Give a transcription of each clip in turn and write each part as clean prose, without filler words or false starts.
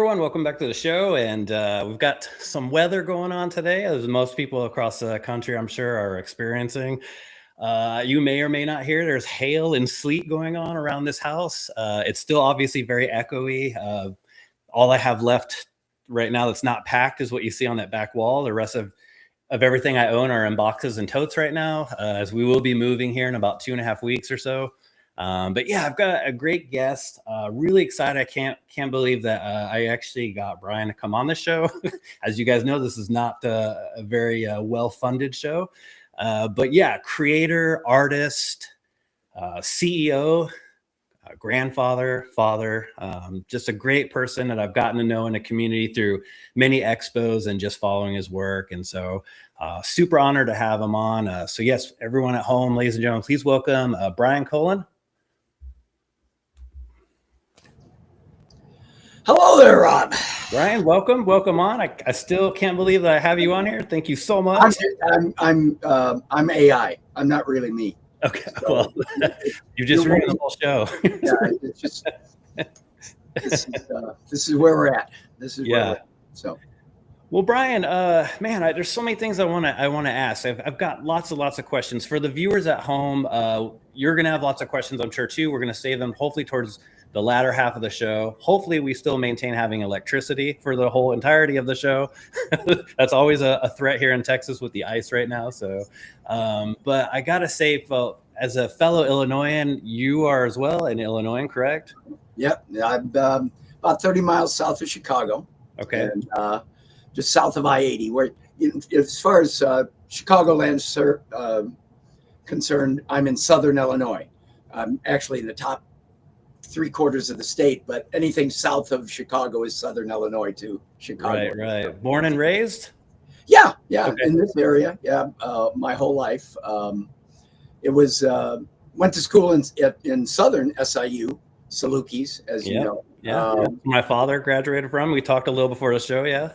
everyone. Welcome back to the show. And we've got some weather going on today, as most people across the country, I'm sure, are experiencing. You may or may not hear there's hail and sleet going on around this house. It's still obviously very echoey. All I have left right now that's not packed is what you see on that back wall. The rest of everything I own are in boxes and totes right now, as we will be moving here in about 2.5 weeks or so. But yeah, I've got a great guest. Really excited. I can't believe that I actually got Brian to come on the show. As you guys know, this is not a very well-funded show. But yeah, creator, artist, CEO, grandfather, father, just a great person that I've gotten to know in the community through many expos and just following his work. And so super honored to have him on. So yes, everyone at home, ladies and gentlemen, please welcome Brian Colin. Hello there, Rob. Brian, welcome on. I still can't believe that I have you on here. Thank you so much. I'm AI. I'm not really me. Okay, so, well, you just ruined the whole show. Yeah, it's just this is where we're at. Where we're at. So. Well, Brian, man, there's so many things I want to ask. I've got lots of questions for the viewers at home. You're gonna have lots of questions, I'm sure, too. We're gonna save them hopefully towards the latter half of the show. Hopefully we still maintain having electricity for the whole entirety of the show. That's always a threat here in Texas with the ice right now. So, but I gotta say, as a fellow Illinoisan, you are as well an Illinoisan, correct? Yep. I'm about 30 miles south of Chicago. Okay. And just south of I-80, where as far as Chicagoland's concerned, I'm in southern Illinois. I'm actually in the top 3/4 of the state, but anything south of Chicago is southern Illinois to Chicago. Right. Born and raised? Yeah. Okay. In this area. Yeah. My whole life. It was, went to school in southern SIU, Salukis, as you know. Yeah. My father graduated from. We talked a little before the show. Yeah.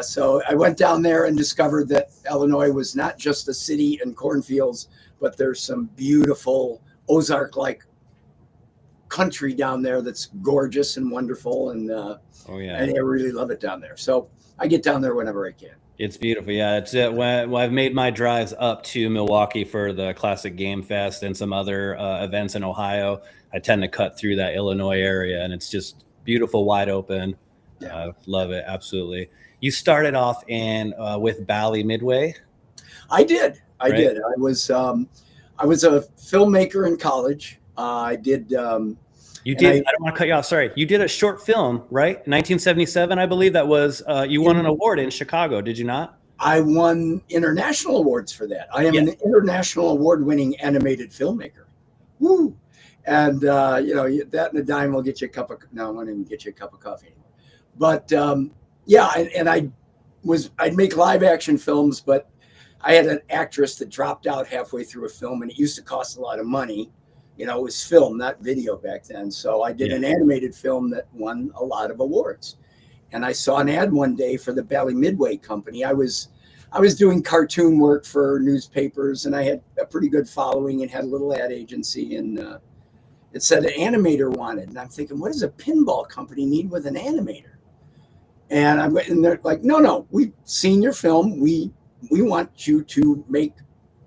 So I went down there and discovered that Illinois was not just a city and cornfields, but there's some beautiful Ozark-like country down there that's gorgeous and wonderful, and and I really love it down there. So I get down there whenever I can. It's beautiful. Yeah, it's when I've made my drives up to Milwaukee for the Classic Game Fest and some other events in Ohio. I tend to cut through that Illinois area, and it's just beautiful, wide open. Yeah. Love it, absolutely. You started off with Bally Midway. I did. I was a filmmaker in college. I did. You did. I don't want to cut you off. Sorry. You did a short film, right? 1977, I believe that was. You won an award in Chicago, did you not? I won international awards for that. I am an international award-winning animated filmmaker. Woo! And that and a dime will get you a cup of. No, I won't even get you a cup of coffee anymore. But and I'd make live action films, but I had an actress that dropped out halfway through a film, and it used to cost a lot of money. It was film, not video back then. So I did an animated film that won a lot of awards. And I saw an ad one day for the Bally Midway company. I was doing cartoon work for newspapers, and I had a pretty good following and had a little ad agency. And it said an animator wanted. And I'm thinking, what does a pinball company need with an animator? And they're like, no, we've seen your film. We want you to make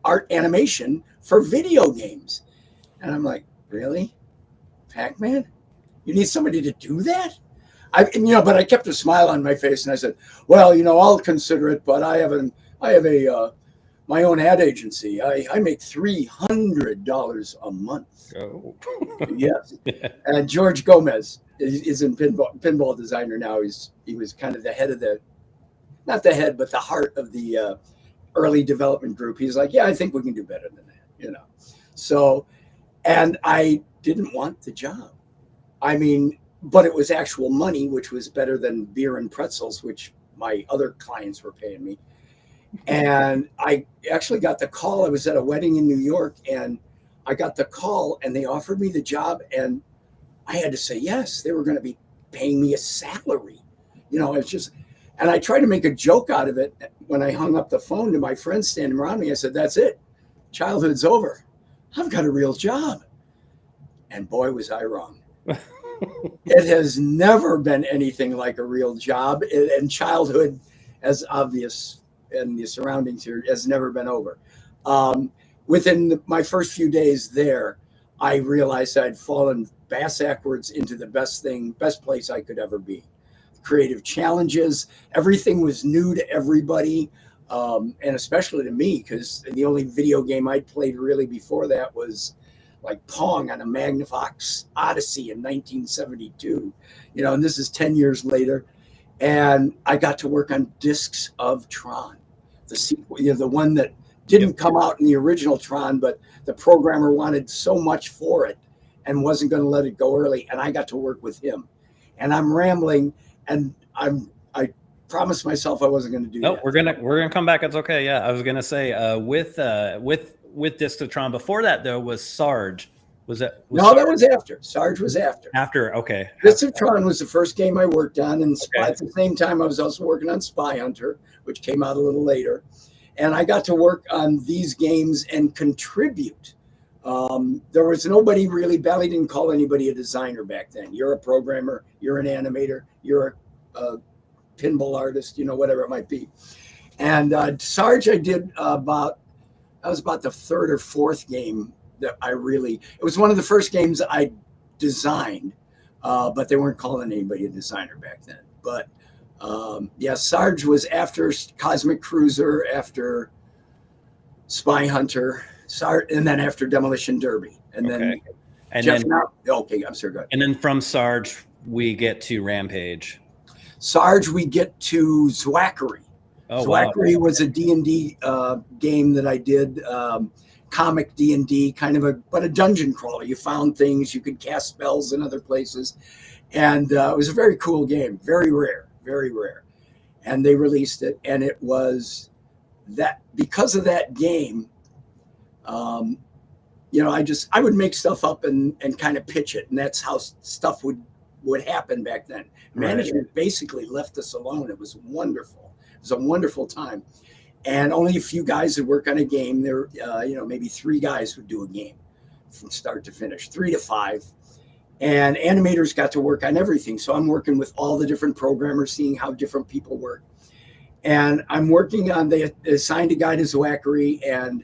art animation for video games. And I'm like, really? Pac-Man? You need somebody to do that? But I kept a smile on my face, and I said, well, I'll consider it, but I have my own ad agency. I make $300 a month. Oh. Yes. And George Gomez is in pinball designer now. He was kind of the head of not the head, but the heart of the early development group. He's like, yeah, I think we can do better than that, So, and I didn't want the job. But it was actual money, which was better than beer and pretzels, which my other clients were paying me. And I actually got the call. I was at a wedding in New York, and I got the call, and they offered me the job, and I had to say yes. They were going to be paying me a salary. It's just, and I tried to make a joke out of it when I hung up the phone to my friends standing around me. I said, that's it. Childhood's over. I've got a real job. And boy, was I wrong. It has never been anything like a real job, and childhood, as obvious in the surroundings here, has never been over. Um, Within my first few days there, I realized I'd fallen bass backwards into the best place I could ever be. Creative challenges, everything was new to everybody, and especially to me, because the only video game I'd played really before that was like Pong on a Magnavox Odyssey in 1972, and this is 10 years later. And I got to work on Discs of Tron, the sequel, the one that didn't come out in the original Tron, but the programmer wanted so much for it and wasn't going to let it go early. And I got to work with him. And I'm rambling, and I promised myself I wasn't going to do No, that. we're gonna come back. It's okay. Yeah, I was gonna say with Disc of Tron. Before that though was Sarge. Was No, Sarge that was after. Sarge was after. after? Okay. Discs of Tron was the first game I worked on, and Okay. at the same time, I was also working on Spy Hunter, which came out a little later. And I got to work on these games and contribute. There was nobody really. Bally didn't call anybody a designer back then. You're a programmer, you're an animator, you're a pinball artist, whatever it might be. And Sarge, I did that was about the third or fourth game that it was one of the first games I designed, but they weren't calling anybody a designer back then. But yeah, Sarge was after Cosmic Cruiser, after Spy Hunter, and then after Demolition Derby. And then okay, I'm sorry, go ahead. And then from Sarge, we get to Rampage. Sarge, we get to Zwackery. Oh, Zwackery was a D&D game that I did, comic D&D, kind of a dungeon crawler. You found things, you could cast spells in other places. And it was a very cool game, very rare, very rare. And they released it, and it was that because of that game, I would make stuff up and kind of pitch it, and that's how stuff would happen back then. Management basically left us alone. It was wonderful. It was a wonderful time, and only a few guys would work on a game. There, maybe 3 guys would do a game from start to finish, 3 to 5. And animators got to work on everything. So I'm working with all the different programmers, seeing how different people work. And I'm working on, they assigned a guy to Zwackery, and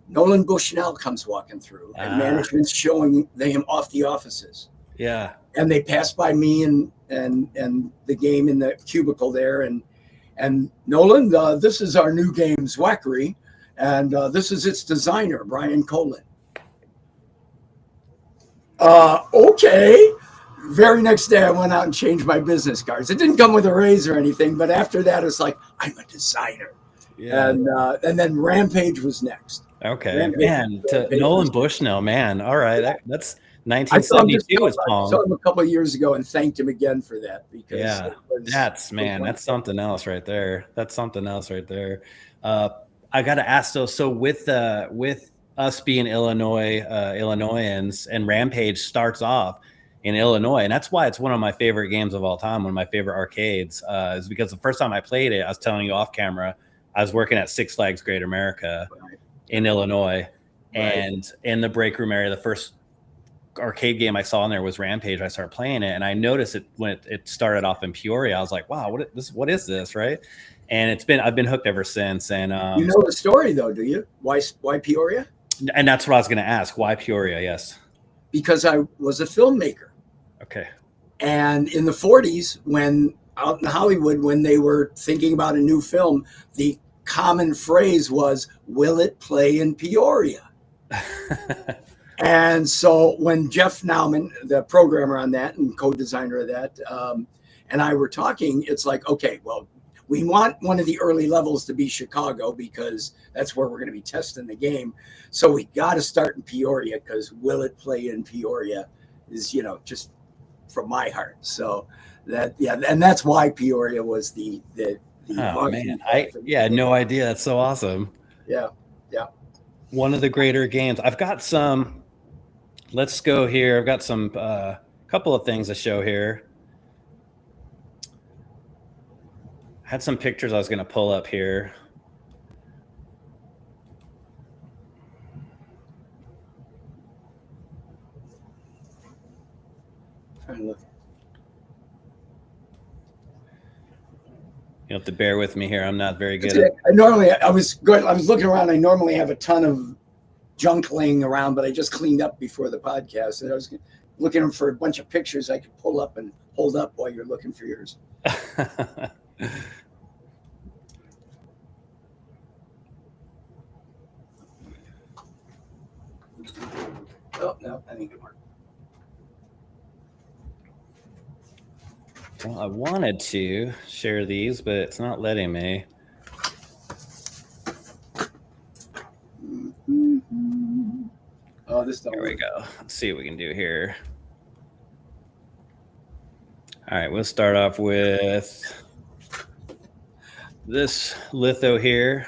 Nolan Bushnell comes walking through, and management's showing him off the offices. Yeah. And they pass by me and the game in the cubicle there. And Nolan, this is our new game, Zwackery. And this is its designer, Brian Colin. Okay. Very next day, I went out and changed my business cards. It didn't come with a raise or anything, but after that, it's like, I'm a designer. Yeah. And then Rampage was next. Okay, Rampage, to Nolan Bushnell, man. All right, that's 1972 is Pong. I saw him a couple of years ago and thanked him again for that, because that's something else right there. That's something else right there. I got to ask though. So with us being Illinoisans, and Rampage starts off in Illinois, and that's why it's one of my favorite games of all time. One of my favorite arcades is because the first time I played it, I was telling you off camera, I was working at Six Flags Great America in Illinois, and in the break room area, the first arcade game I saw in there was Rampage. I started playing it, and I noticed it when it started off in Peoria. I was like, wow, what is this, right? And I've been hooked ever since. And you know the story though, do you? Why Peoria? And that's what I was going to ask. Why Peoria? Yes. Because I was a filmmaker. Okay. And in the 40s, when out in Hollywood, when they were thinking about a new film, the common phrase was, will it play in Peoria? And so when Jeff Nauman, the programmer on that and co-designer of that, and I were talking, it's like, okay, well, we want one of the early levels to be Chicago because that's where we're going to be testing the game. So we got to start in Peoria, because will it play in Peoria is, just from my heart. So and that's why Peoria was the oh man, I had no idea. That's so awesome. Yeah. One of the greater games. I've got some. Let's go here. I've got some couple of things to show here. I had some pictures I was going to pull up here. You have to bear with me here. I'm not very good at. I was looking around. I normally have a ton of junk laying around, but I just cleaned up before the podcast, and I was looking for a bunch of pictures I could pull up and hold up while you're looking for yours. Oh, no, I think it worked. Well, I wanted to share these, but it's not letting me. Oh, this don't Here we work. go. Let's see what we can do here. All right, we'll start off with this litho here.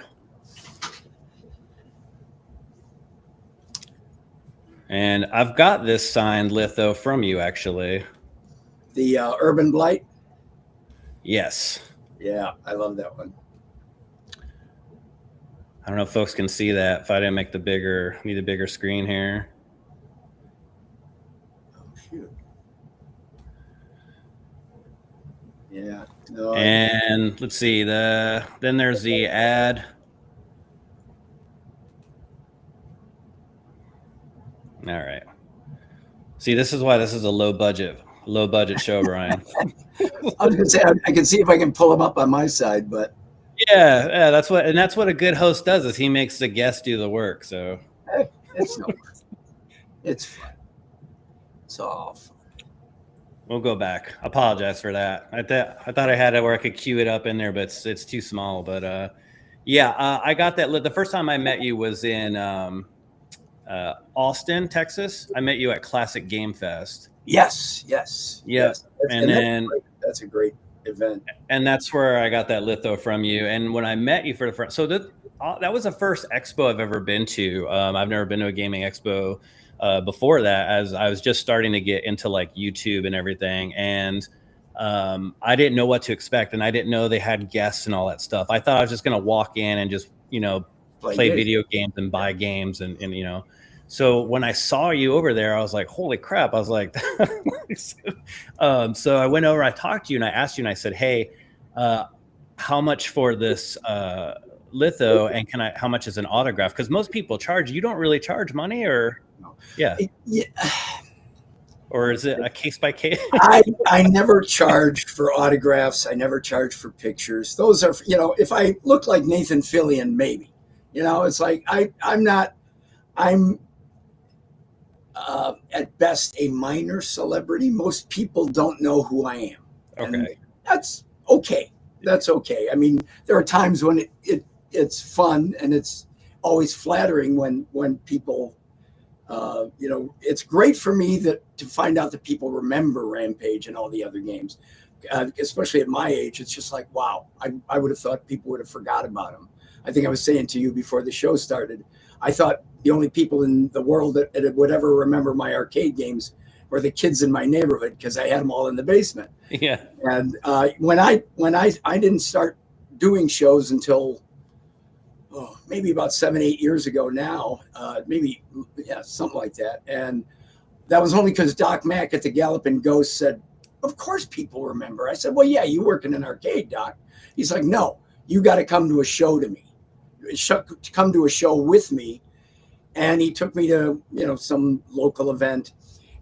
And I've got this signed litho from you, actually. The Urban Blight? Yes. Yeah, I love that one. I don't know if folks can see that. If I didn't make need a bigger screen here. Oh, shoot. Yeah. No, and let's see, then there's the ad. All right. See, this is why this is a low budget show, Brian. I was gonna say I can see if I can pull them up on my side, but yeah, that's what a good host does, is he makes the guest do the work. So it's no work. It's fun. It's all fun. We'll go back. I apologize for that. I thought I had it where I could cue it up in there, but it's too small. But yeah, I got that. The first time I met you was in Austin, Texas. I met you at Classic Game Fest. Yes. And then that's a great event. And that's where I got that litho from you. And when I met you for the first, so that was the first expo I've ever been to. I've never been to a gaming expo before that, as I was just starting to get into like YouTube and everything. And I didn't know what to expect, and I didn't know they had guests and all that stuff. I thought I was just going to walk in and just, play video games and buy games and so when I saw you over there, I was like, holy crap. I was like, so I went over, I talked to you and I asked you and I said, hey, how much for this litho, and how much is an autograph? Because most people charge. You don't really charge money, or yeah. Or is it a case by case? I never charge for autographs. I never charge for pictures. Those are, if I look like Nathan Fillion, maybe. It's like I'm at best a minor celebrity. Most people don't know who I am. Okay. And that's okay. That's okay. I mean, there are times when it's fun, and it's always flattering when people, it's great for me to find out that people remember Rampage and all the other games, especially at my age. It's just like, wow, I would have thought people would have forgot about them. I think I was saying to you before the show started, I thought the only people in the world that would ever remember my arcade games were the kids in my neighborhood, because I had them all in the basement. Yeah. And when I didn't start doing shows until maybe about 7-8 years ago now, something like that. And that was only because Doc Mack at the Galloping Ghost said, of course people remember. I said, well, yeah, you work in an arcade, Doc. He's like, no, you got to come to a show come to a show with me. And he took me to, some local event.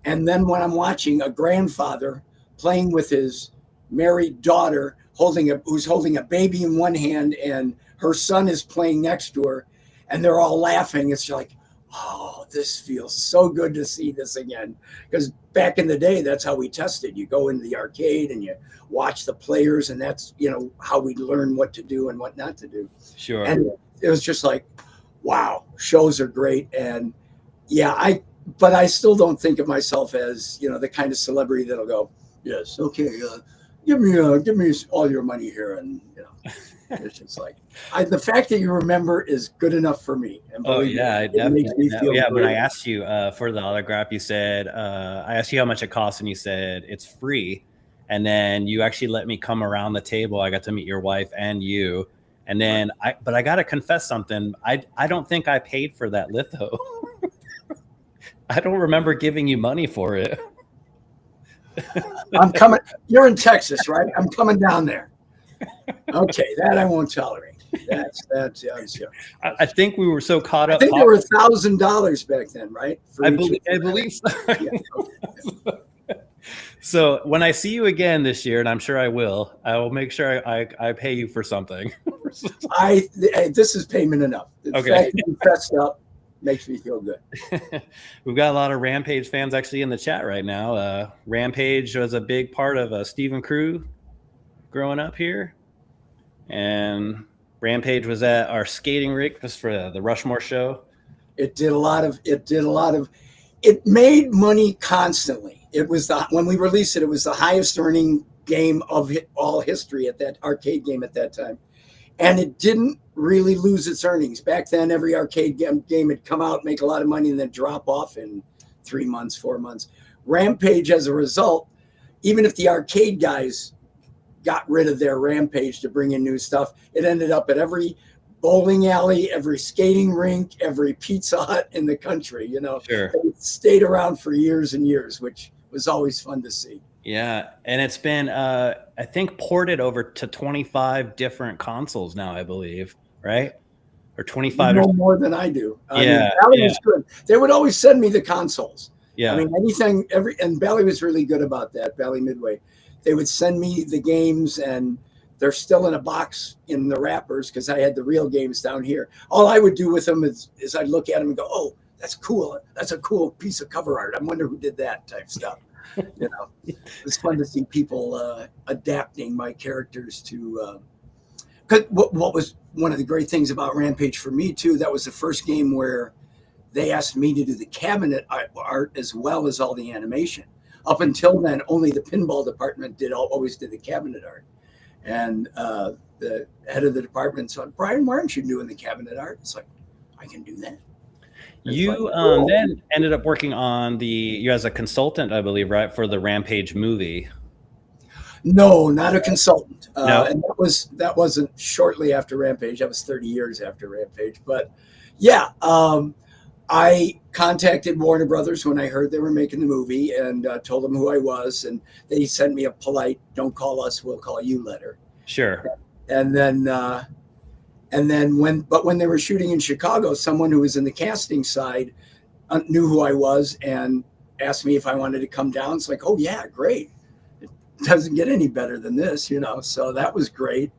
And then when I'm watching a grandfather playing with his married daughter, who's holding a baby in one hand, and her son is playing next to her, and they're all laughing, it's like, oh, this feels so good to see this again. Because back in the day, that's how we tested. You go into the arcade and you watch the players, and that's, how we learn what to do and what not to do. Sure. And it was just like, wow, shows are great. And yeah, but I still don't think of myself as, the kind of celebrity that'll go, yes, okay, give me all your money here. And, it's just like, the fact that you remember is good enough for me. And I definitely. When I asked you for the autograph, you said, I asked you how much it costs, and you said it's free. And then you actually let me come around the table. I got to meet your wife and you. And then but I got to confess something. I don't think I paid for that litho. I don't remember giving you money for it. I'm coming. You're in Texas, right? I'm coming down there. Okay, that I won't tolerate. That's sure. I think we were so caught I up think they were talking. $1,000 back then, right? For each of I them. believe so. Yeah. Okay. So when I see you again this year, and I'm sure I will make sure I pay you for something. This is payment enough. The Okay. fact that you fessed up makes me feel good. We've got a lot of Rampage fans actually in the chat right now. Rampage was a big part of Stephen Crew growing up here, and Rampage was at our skating rink just for the Rushmore show. It did a lot of. It made money constantly. It was when we released it, it was the highest earning game of all history at that arcade game at that time, and it didn't really lose its earnings. Back then, every arcade game had come out, make a lot of money, and then drop off in 3 months, 4 months. Rampage, as a result, even if the arcade guys got rid of their Rampage to bring in new stuff, it ended up at every bowling alley, every skating rink, every Pizza Hut in the country. Sure. It stayed around for years and years, which was always fun to see. Yeah, and it's been I think ported over to 25 different consoles now, I believe, right? Or 25. You know more than I do. I Yeah, mean, Bally was good. They would always send me the consoles. yeah. I mean, anything, and Bally was really good about that. Bally Midway, they would send me the games, and they're still in a box in the wrappers because I had the real games down here. All I would do with them is I'd look at them and go, "Oh, that's cool. That's a cool piece of cover art. I wonder who did that," type stuff. It's fun to see people adapting my characters to. Because what was one of the great things about Rampage for me too, that was the first game where they asked me to do the cabinet art as well as all the animation. Up until then, only the pinball department always did the cabinet art. And the head of the department said, "Brian, why aren't you doing the cabinet art?" It's like, I can do that. You then ended up working on you as a consultant, I believe, right, for the Rampage movie. No, not a consultant. No. And that wasn't shortly after Rampage. That was 30 years after Rampage. But yeah, I contacted Warner Brothers when I heard they were making the movie, and told them who I was, and they sent me a polite "Don't call us, we'll call you" letter. Sure. And then when they were shooting in Chicago, someone who was in the casting side knew who I was and asked me if I wanted to come down. It's like, oh yeah, great. It doesn't get any better than this, so that was great.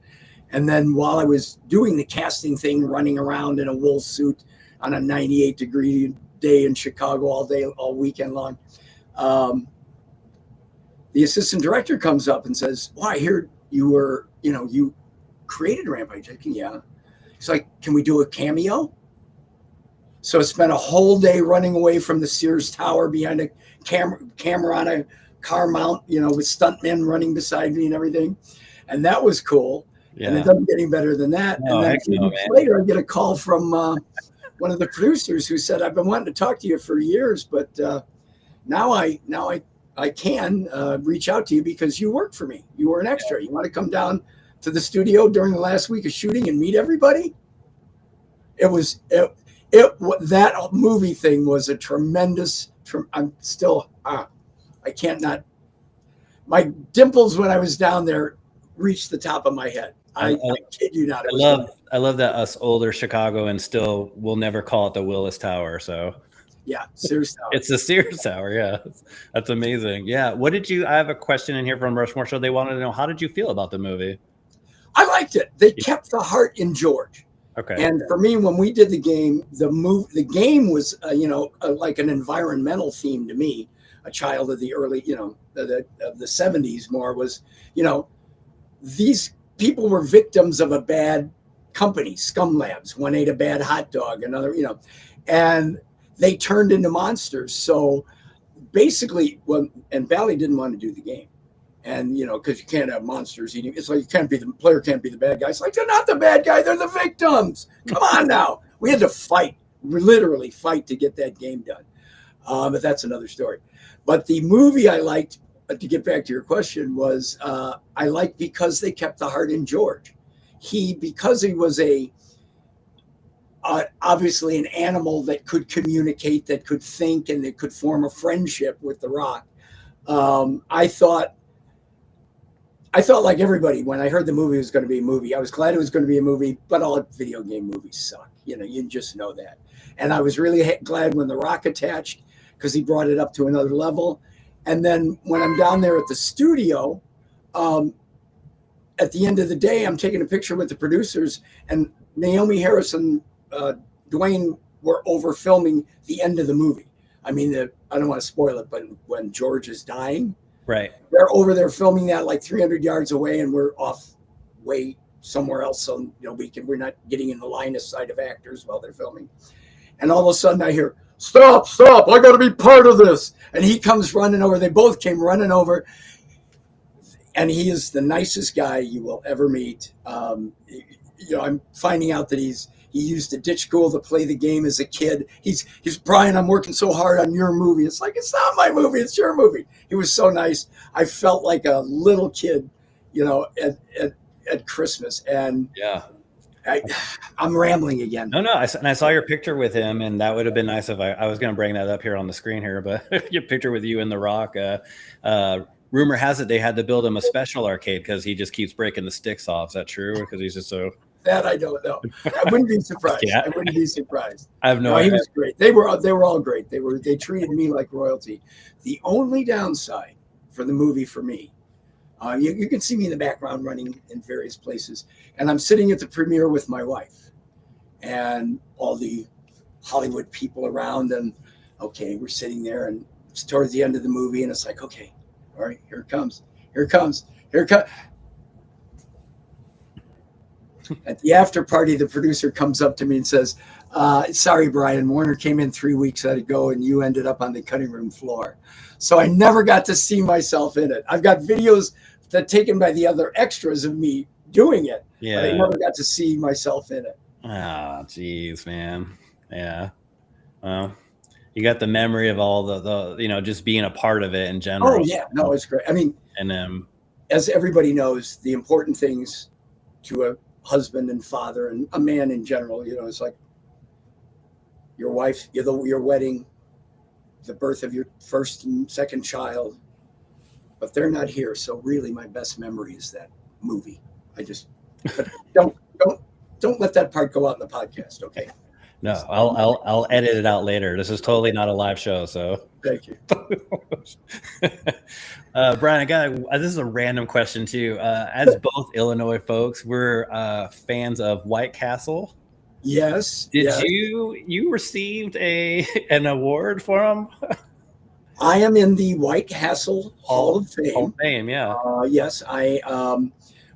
And then while I was doing the casting thing, running around in a wool suit on a 98-degree day in Chicago all weekend long, the assistant director comes up and says, "Well, I hear you created Rampage." I said, "Yeah." He's like, "Can we do a cameo?" So I spent a whole day running away from the Sears Tower behind a camera on a car mount, with stuntmen running beside me and everything. And that was cool. Yeah. And it doesn't get any better than that. No, and then 2 weeks later, I get a call from one of the producers who said, "I've been wanting to talk to you for years, but now I can reach out to you because you work for me. You were an extra. You want to come down to the studio during the last week of shooting and meet everybody?" That movie thing was a tremendous. I'm still I can't not. My dimples when I was down there reached the top of my head. I kid you not. I love that us older Chicagoans still will never call it the Willis Tower. So yeah, Sears Tower. It's the Sears Tower. Yeah, that's amazing. Yeah. I have a question in here from Rushmore Show. They wanted to know, how did you feel about the movie? I liked it. They kept the heart in George. Okay. And for me, when we did the game, the game was, like an environmental theme to me. A child of the early, of the 70s more was, these people were victims of a bad company, Scum Labs. One ate a bad hot dog, another, and they turned into monsters. So basically, and Bally didn't want to do the game. And, because you can't have monsters eating. It's like the player can't be the bad guy. It's like, they're not the bad guy. They're the victims. Come on now. We had to fight, literally fight to get that game done. But that's another story. But the movie I liked, to get back to your question, was I liked because they kept the heart in George. Because he was obviously an animal that could communicate, that could think, and that could form a friendship with the Rock. I thought I felt like everybody when I heard the movie was going to be a movie. I was glad it was going to be a movie, but all video game movies suck. You know, you just know that. And I was really glad when The Rock attached because he brought it up to another level. And then when I'm down there at the studio, um, at the end of the day, I'm taking a picture with the producers, and Naomi Harris and Dwayne were over filming the end of the movie. I mean, I don't want to spoil it, but when George is dying, Right. they're over there filming that like 300 yards away, and we're off way somewhere else. So, you know, we're not getting in the line of sight of actors while they're filming. And all of a sudden I hear, stop, I got to be part of this. And he comes running over. They both came running over. And he is the nicest guy you will ever meet. You know, I'm finding out that he used a ditch school to play the game as a kid. He's Brian, I'm working so hard on your movie. It's like, it's not my movie, it's your movie. He was so nice. I felt like a little kid, you know, at Christmas. And Yeah. I'm rambling again. No, and I saw your picture with him, and that would have been nice if I was going to bring that up here on the screen here, but your picture with you and The Rock. Rumor has it they had to build him a special arcade because he just keeps breaking the sticks off. Is that true? Because he's just so. That I don't know. I wouldn't be surprised. Yeah. I wouldn't be surprised. I have no idea. He was great. They were all great. They treated me like royalty. The only downside for the movie for me, you can see me in the background running in various places, and I'm sitting at the premiere with my wife and all the Hollywood people around, and okay, we're sitting there, and it's towards the end of the movie, and it's like, okay, all right, here it comes. At the after party, the producer comes up to me and says, sorry, Brian, Warner came in 3 weeks ago and you ended up on the cutting room floor. So I never got to see myself in it. I've got videos that taken by the other extras of me doing it, Yeah. but I never got to see myself in it. Oh, geez, man. Yeah. Well, you got the memory of all the you know, just being a part of it in general. Oh, yeah. No, it's great. I mean, and as everybody knows, the important things to a husband and father and a man in general, you know, it's like your wife, your wedding, the birth of your first and second child, but they're not here. So really my best memory is that movie. But don't let that part go out in the podcast. Okay. No, I'll edit it out later. This is totally not a live show, so thank you. Brian, this is a random question too. As both Illinois folks, we're fans of White Castle. Yes. Did you received an award for them? I am in the White Castle Hall of Fame. Hall of Fame, yeah. Yes,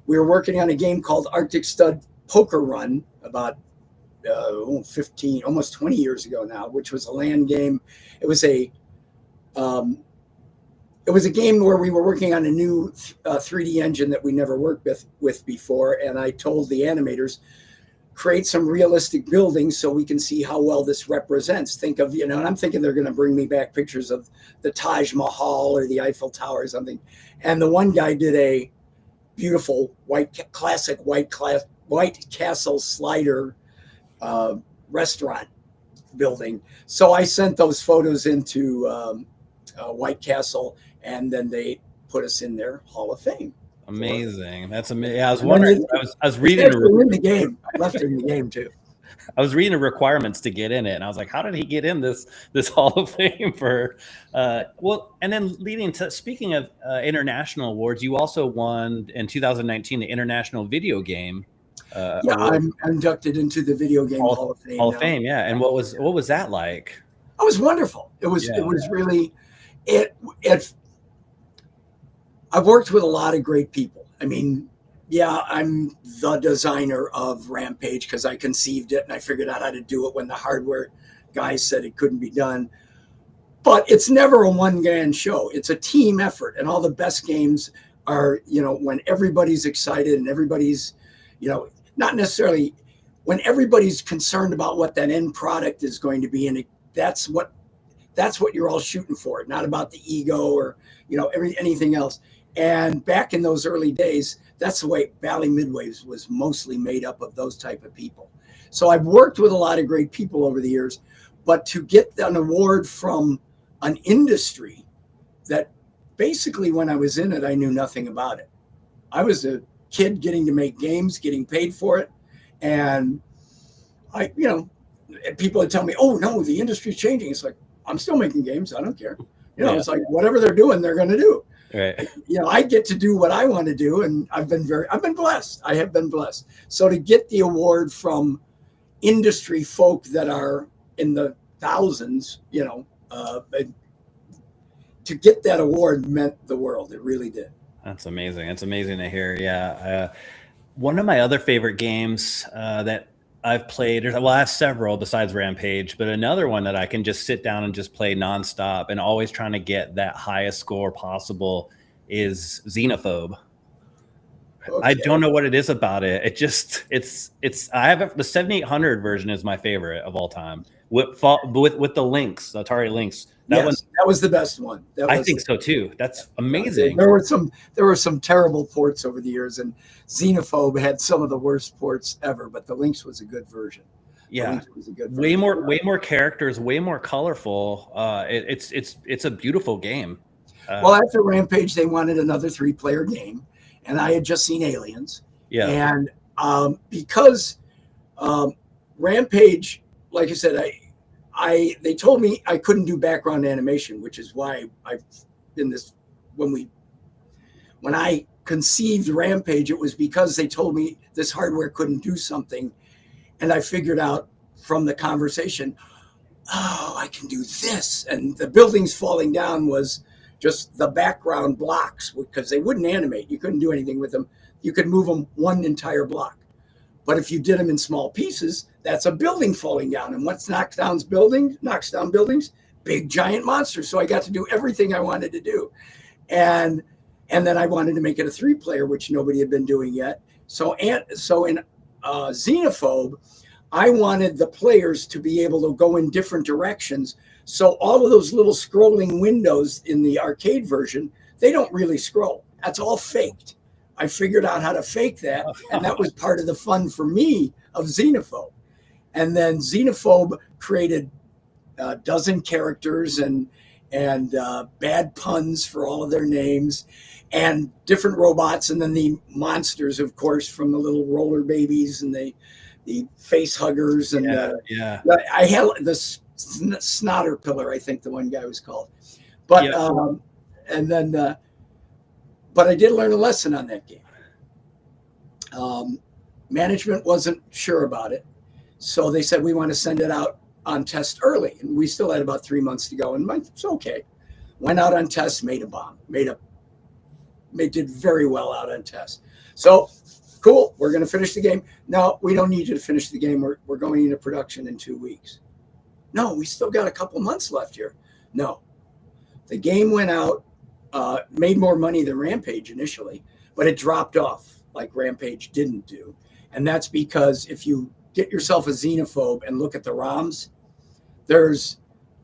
we were working on a game called Arctic Stud Poker Run about 15, almost 20 years ago now, which was a land game. It was a game where we were working on a new 3D engine that we never worked with before, and I told the animators, create some realistic buildings so we can see how well this represents. Think of, and I'm thinking they're going to bring me back pictures of the Taj Mahal or the Eiffel Tower or something. And the one guy did a beautiful classic white castle slider restaurant building. So I sent those photos into White Castle, and then they put us in their Hall of Fame. Amazing. That's amazing. Yeah, I was wondering. I was reading in the game. I left it in the game too. I was reading the requirements to get in it, and I was like, "How did he get in this Hall of Fame for?" Well, and then leading to speaking of international awards, you also won in 2019 the International Video Game. I'm inducted into the Video Game Hall of Fame. Hall of Fame, yeah. And what was that like? It was wonderful. It was really it. I've worked with a lot of great people. I mean, yeah, I'm the designer of Rampage because I conceived it and I figured out how to do it when the hardware guys said it couldn't be done. But it's never a one-man show. It's a team effort, and all the best games are, when everybody's excited and everybody's, not necessarily when everybody's concerned about what that end product is going to be, and that's what you're all shooting for, not about the ego or anything else. And back in those early days, that's the way Valley Midway was mostly made up of those type of people. So I've worked with a lot of great people over the years, but to get an award from an industry that basically when I was in it, I knew nothing about it. I was a kid getting to make games, getting paid for it, and I, people would tell me, "Oh no, the industry's changing." It's like I'm still making games. I don't care. Yeah. It's like whatever they're doing, they're going to do. Right. I get to do what I want to do, and I've been blessed. I have been blessed. So to get the award from industry folk that are in the thousands, to get that award meant the world. It really did. That's amazing. It's amazing to hear. Yeah. One of my other favorite games that I've played, well, I have several besides Rampage, but another one that I can just sit down and just play nonstop and always trying to get that highest score possible is Xenophobe. Okay. I don't know what it is about it. I have the 7800 version is my favorite of all time with the Lynx, the Atari Lynx. That was the best one. I think so too. That's amazing. There were some terrible ports over the years, and Xenophobe had some of the worst ports ever. But the Lynx was a good version. Yeah, way more characters, way more colorful. It's a beautiful game. Well, after Rampage, they wanted another 3-player game, and I had just seen Aliens. Yeah, and because Rampage, like I said, they told me I couldn't do background animation, which is why I've been this. When I conceived Rampage, it was because they told me this hardware couldn't do something, and I figured out from the conversation, oh, I can do this. And the buildings falling down was just the background blocks because they wouldn't animate. You couldn't do anything with them. You could move them one entire block. But if you did them in small pieces, that's a building falling down. And what knocks down buildings? Big giant monsters. So I got to do everything I wanted to do. And then I wanted to make it a 3-player, which nobody had been doing yet. So in Xenophobe, I wanted the players to be able to go in different directions. So all of those little scrolling windows in the arcade version, they don't really scroll. That's all faked. I figured out how to fake that, and that was part of the fun for me of Xenophobe. And then Xenophobe created a dozen characters and bad puns for all of their names and different robots, and then the monsters, of course, from the little roller babies and the face huggers. And I had the Snotter Pillar, I think the one guy was called. But but I did learn a lesson on that game. Management wasn't sure about it. So they said, we want to send it out on test early. And we still had about 3 months to go. And it's okay. Went out on test, made a bomb. Did very well out on test. So cool, we're going to finish the game. No, we don't need you to finish the game. We're going into production in 2 weeks. No, we still got a couple months left here. No. The game went out. Made more money than Rampage initially, but it dropped off like Rampage didn't do. And that's because if you get yourself a Xenophobe and look at the ROMs, there's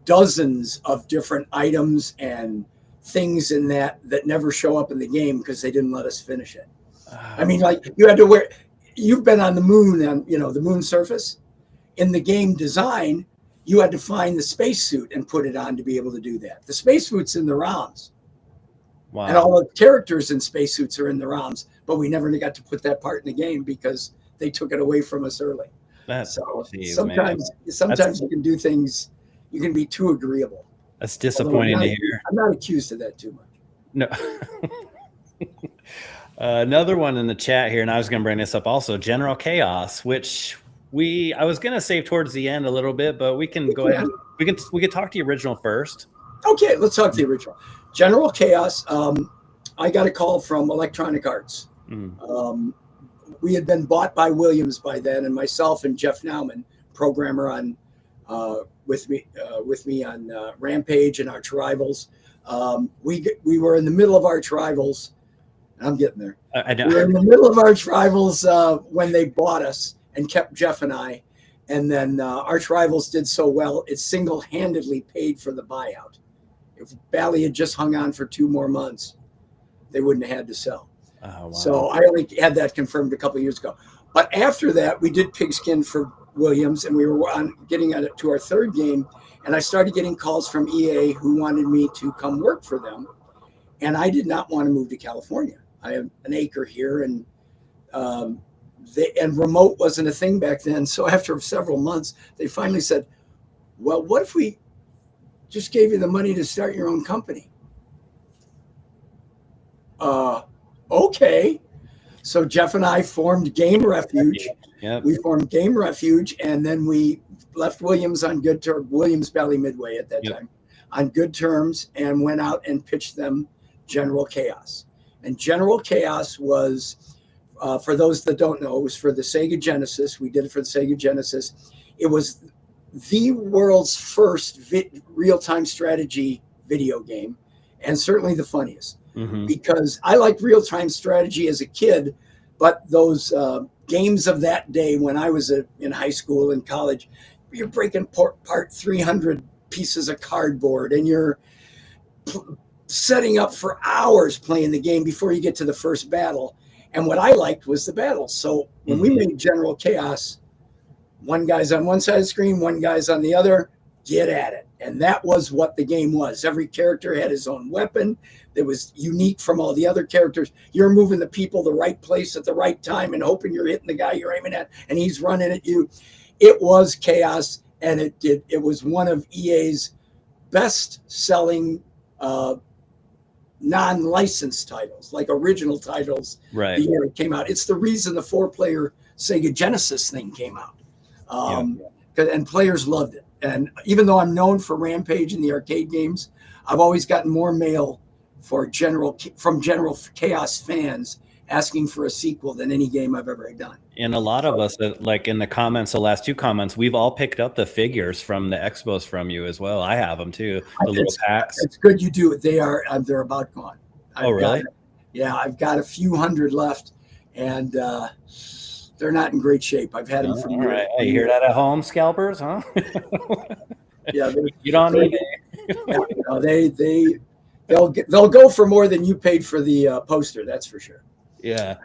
dozens of different items and things in that never show up in the game because they didn't let us finish it. I mean, like you've been on the moon and the moon surface. In the game design, you had to find the spacesuit and put it on to be able to do that. The spacesuit's in the ROMs. Wow. And all the characters in spacesuits are in the ROMs, but we never got to put that part in the game because they took it away from us early. Sometimes you can do things, you can be too agreeable. That's disappointing to hear. I'm not accused of that too much. No. Another one in the chat here, and I was going to bring this up also, General Chaos, which I was going to save towards the end a little bit, but we can go ahead. We can talk to the original first. Okay, let's talk to the original. General Chaos, I got a call from Electronic Arts. We had been bought by Williams by then, and myself and Jeff Nauman, programmer on with me on Rampage and Arch Rivals. We were in the middle of Arch Rivals. I'm getting there. I know. We were in the middle of Arch Rivals when they bought us and kept Jeff and I. And then Arch Rivals did so well, it single-handedly paid for the buyout. If Bally had just hung on for 2 more months, they wouldn't have had to sell. Oh, wow. So I only had that confirmed a couple of years ago. But after that, we did Pigskin for Williams, and we were getting to our 3rd game. And I started getting calls from EA who wanted me to come work for them. And I did not want to move to California. I have an acre here, and and remote wasn't a thing back then. So after several months, they finally said, well, what if we just gave you the money to start your own company? Okay. So Jeff and I formed Game Refuge. Yep. We formed Game Refuge, and then we left Williams on good terms, Williams Valley Midway at that time, on good terms, and went out and pitched them General Chaos. And General Chaos was, for those that don't know, it was for the Sega Genesis. We did it for the Sega Genesis. It was the world's first real-time strategy video game, and certainly the funniest. Because I liked real-time strategy as a kid, but those games of that day when I was in high school and college, you're breaking apart 300 pieces of cardboard, and you're setting up for hours playing the game before you get to the first battle. And what I liked was the battles. So when we made General Chaos, one guy's on one side of the screen, one guy's on the other, get at it. And that was what the game was. Every character had his own weapon that was unique from all the other characters. You're moving the people the right place at the right time and hoping you're hitting the guy you're aiming at, and he's running at you. It was chaos, and it was one of EA's best-selling non-licensed titles, like original titles. Right. The year it came out. It's the reason the 4-player Sega Genesis thing came out. And players loved it. And even though I'm known for Rampage in the arcade games, I've always gotten more mail from General Chaos fans asking for a sequel than any game I've ever done. And a lot of us, like in the comments, the last 2 comments, we've all picked up the figures from the expos from you as well. I have them too, the little packs. It's good you do it. They're about gone. Oh, really? I've got a few hundred left, and they're not in great shape. I've had them for years. All right. Hey, you hear that at home, scalpers, huh? Yeah, get on eBay. They'll go for more than you paid for the poster. That's for sure. Yeah.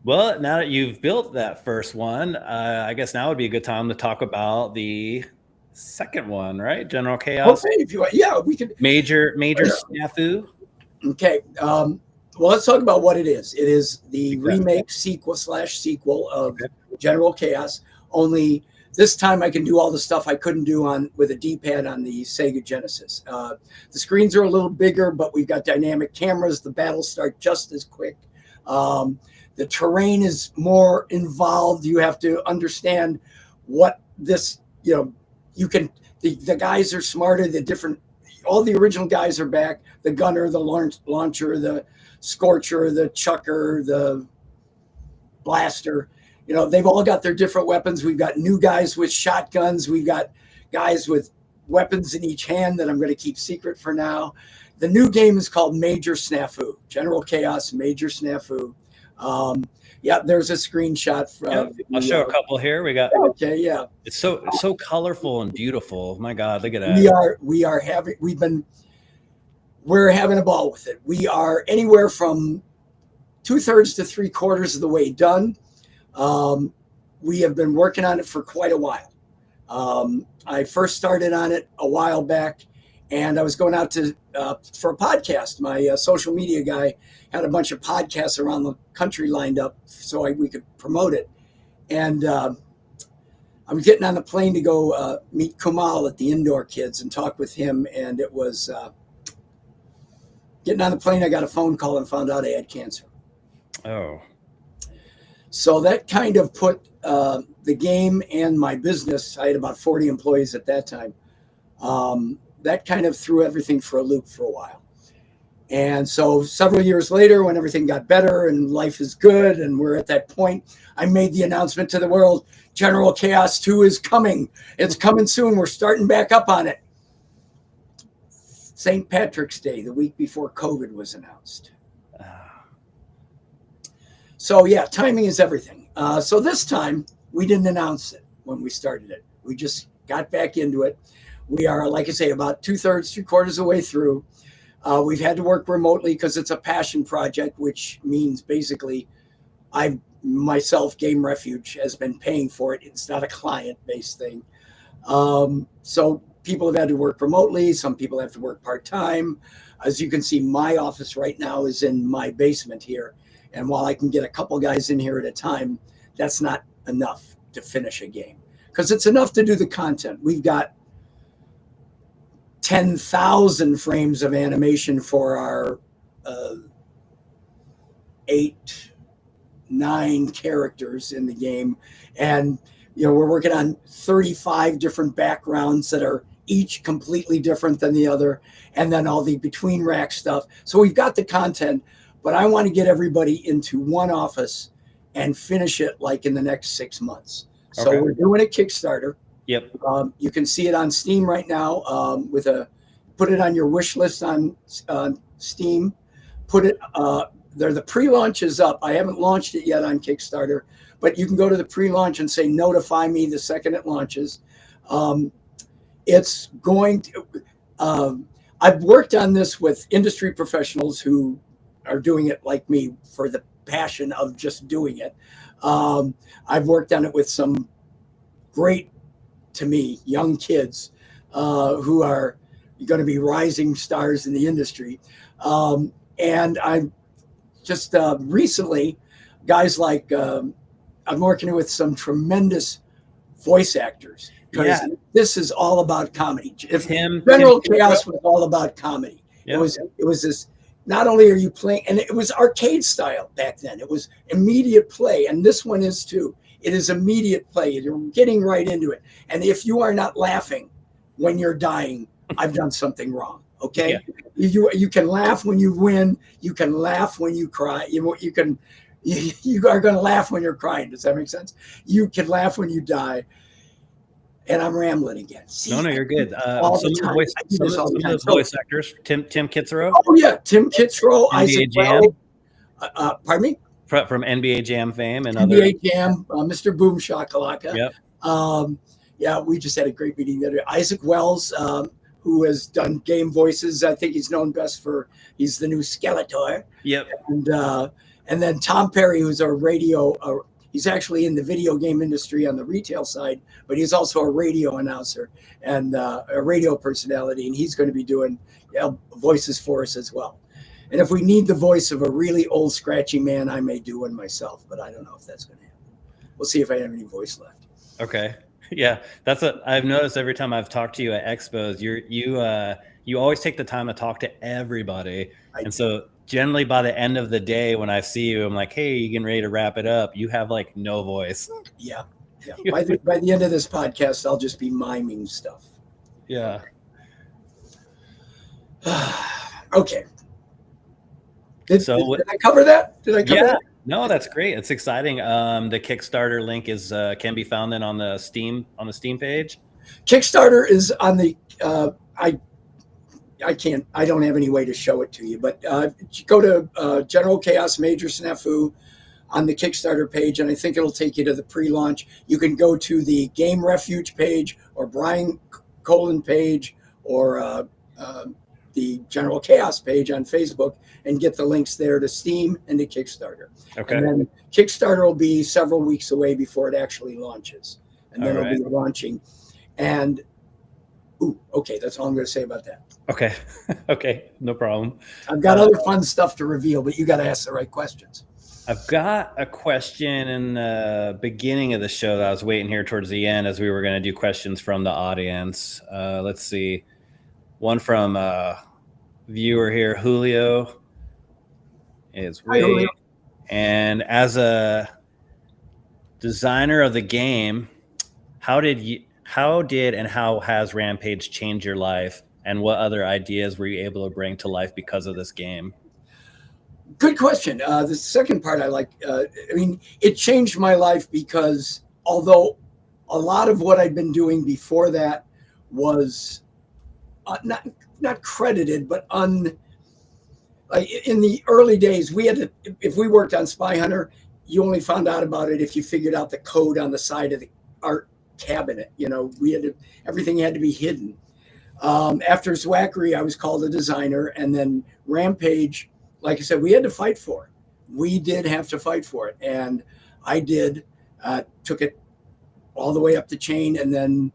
Well, now that you've built that first one, I guess now would be a good time to talk about the second one, right? General Chaos. Okay, if you want. Yeah, we could. Major snafu. Okay. Well, let's talk about what it is. It is the remake sequel of General Chaos. Only this time I can do all the stuff I couldn't do with a D-pad on the Sega Genesis. The screens are a little bigger, but we've got dynamic cameras. The battles start just as quick. The terrain is more involved. You have to understand what this, the guys are smarter. All the original guys are back. The gunner, the launcher, the scorcher, the chucker, the blaster. They've all got their different weapons. We've got new guys with shotguns. We've got guys with weapons in each hand that I'm going to keep secret for now. The new game is called Major Snafu, General Chaos, Major Snafu. There's a screenshot from. I'll show a couple here. We got. Okay, yeah. It's so colorful and beautiful. My God, look at that. We're having a ball with it. We are anywhere from 2/3 to 3/4 of the way done. We have been working on it for quite a while. I first started on it a while back, and I was going out for a podcast. My social media guy had a bunch of podcasts around the country lined up so we could promote it. And I was getting on the plane to go meet Kumal at the Indoor Kids and talk with him. And it was getting on the plane, I got a phone call and found out I had cancer. Oh. So that kind of put the game and my business, I had about 40 employees at that time, that kind of threw everything for a loop for a while. And so several years later, when everything got better and life is good and we're at that point, I made the announcement to the world, General Chaos 2 is coming. It's coming soon. We're starting back up on it. St. Patrick's Day, the week before COVID was announced. So yeah, timing is everything. So this time we didn't announce it when we started it. We just got back into it. We are, like I say, about 2/3, 3/4 of the way through. We've had to work remotely because it's a passion project, which means basically myself, Game Refuge, has been paying for it. It's not a client-based thing. So people have had to work remotely. Some people have to work part-time. As you can see, my office right now is in my basement here. And while I can get a couple guys in here at a time, that's not enough to finish a game, because it's enough to do the content. We've got 10,000 frames of animation for our 8-9 characters in the game. And, we're working on 35 different backgrounds that are each completely different than the other. And then all the between rack stuff. So we've got the content, but I want to get everybody into one office and finish it like in the next 6 months. So Okay. we're doing a Kickstarter. Yep. You can see it on Steam right now. Put it on your wish list on Steam. Put it there. The pre-launch is up. I haven't launched it yet on Kickstarter, but you can go to the pre-launch and say notify me the second it launches. It's going to. I've worked on this with industry professionals who are doing it like me for the passion of just doing it. I've worked on it with some great, to me, young kids who are going to be rising stars in the industry. And I'm just recently, guys like, I'm working with some tremendous voice actors. Because this is all about comedy. If General Chaos was all about comedy, it was this. Not only are you playing, and it was arcade style back then. It was immediate play, and this one is too. It is immediate play. You're getting right into it. And if you are not laughing when you're dying, I've done something wrong. Okay, you can laugh when you win. You can laugh when you cry. You are going to laugh when you're crying. Does that make sense? You can laugh when you die. And I'm rambling again. See, no, you're good. Some all of the the time. voice voice actors, Tim Kitzrow. Oh yeah, Tim Kitzrow, Isaac Wells. Pardon me. From NBA Jam fame and NBA Jam, Mr. Boom Shakalaka. Yep. Yeah, we just had a great meeting the other day. Isaac Wells, who has done game voices. I think he's known best for he's the new Skeletor. Yep. And then Tom Perry, who's a radio. He's actually in the video game industry on the retail side, but he's also a radio announcer and a radio personality, and he's going to be doing voices for us as well. And if we need the voice of a really old scratchy man, I may do one myself, but I don't know if that's going to happen. We'll see if I have any voice left. Okay. Yeah, that's what I've noticed every time I've talked to you at expos. You always take the time to talk to everybody, and so generally by the end of the day when I see you, I'm like, hey, you getting ready to wrap it up? You have like no voice. Yeah. By the end of this podcast, I'll just be miming stuff. Yeah. Okay. Did I cover that? Did I cover that? No, that's great. It's exciting. The Kickstarter link is can be found then on the Steam page. Kickstarter is on the I don't have any way to show it to you, but go to General Chaos Major Snafu on the Kickstarter page, and I think it'll take you to the pre-launch. You can go to the Game Refuge page or Brian Colin page or the General Chaos page on Facebook and get the links there to Steam and to Kickstarter. Okay. And then Kickstarter will be several weeks away before it actually launches, and then it'll be launching. And okay, that's all I'm going to say about that. Okay. Okay, no problem. I've got other fun stuff to reveal, but you got to ask the right questions. I've got a question in the beginning of the show that I was waiting here towards the end as we were going to do questions from the audience. Let's see. One from viewer here, Julio. Is waiting. And as a designer of the game, how has Rampage changed your life? And what other ideas were you able to bring to life because of this game? Good question. The second part I like. It changed my life because although a lot of what I'd been doing before that was not credited, but in the early days, we had to, if we worked on Spy Hunter, you only found out about it if you figured out the code on the side of the art cabinet. Everything had to be hidden. After Zwackery, I was called a designer, and then Rampage, like I said, we had to fight for it. We did have to fight for it, and I did. Took it all the way up the chain, and then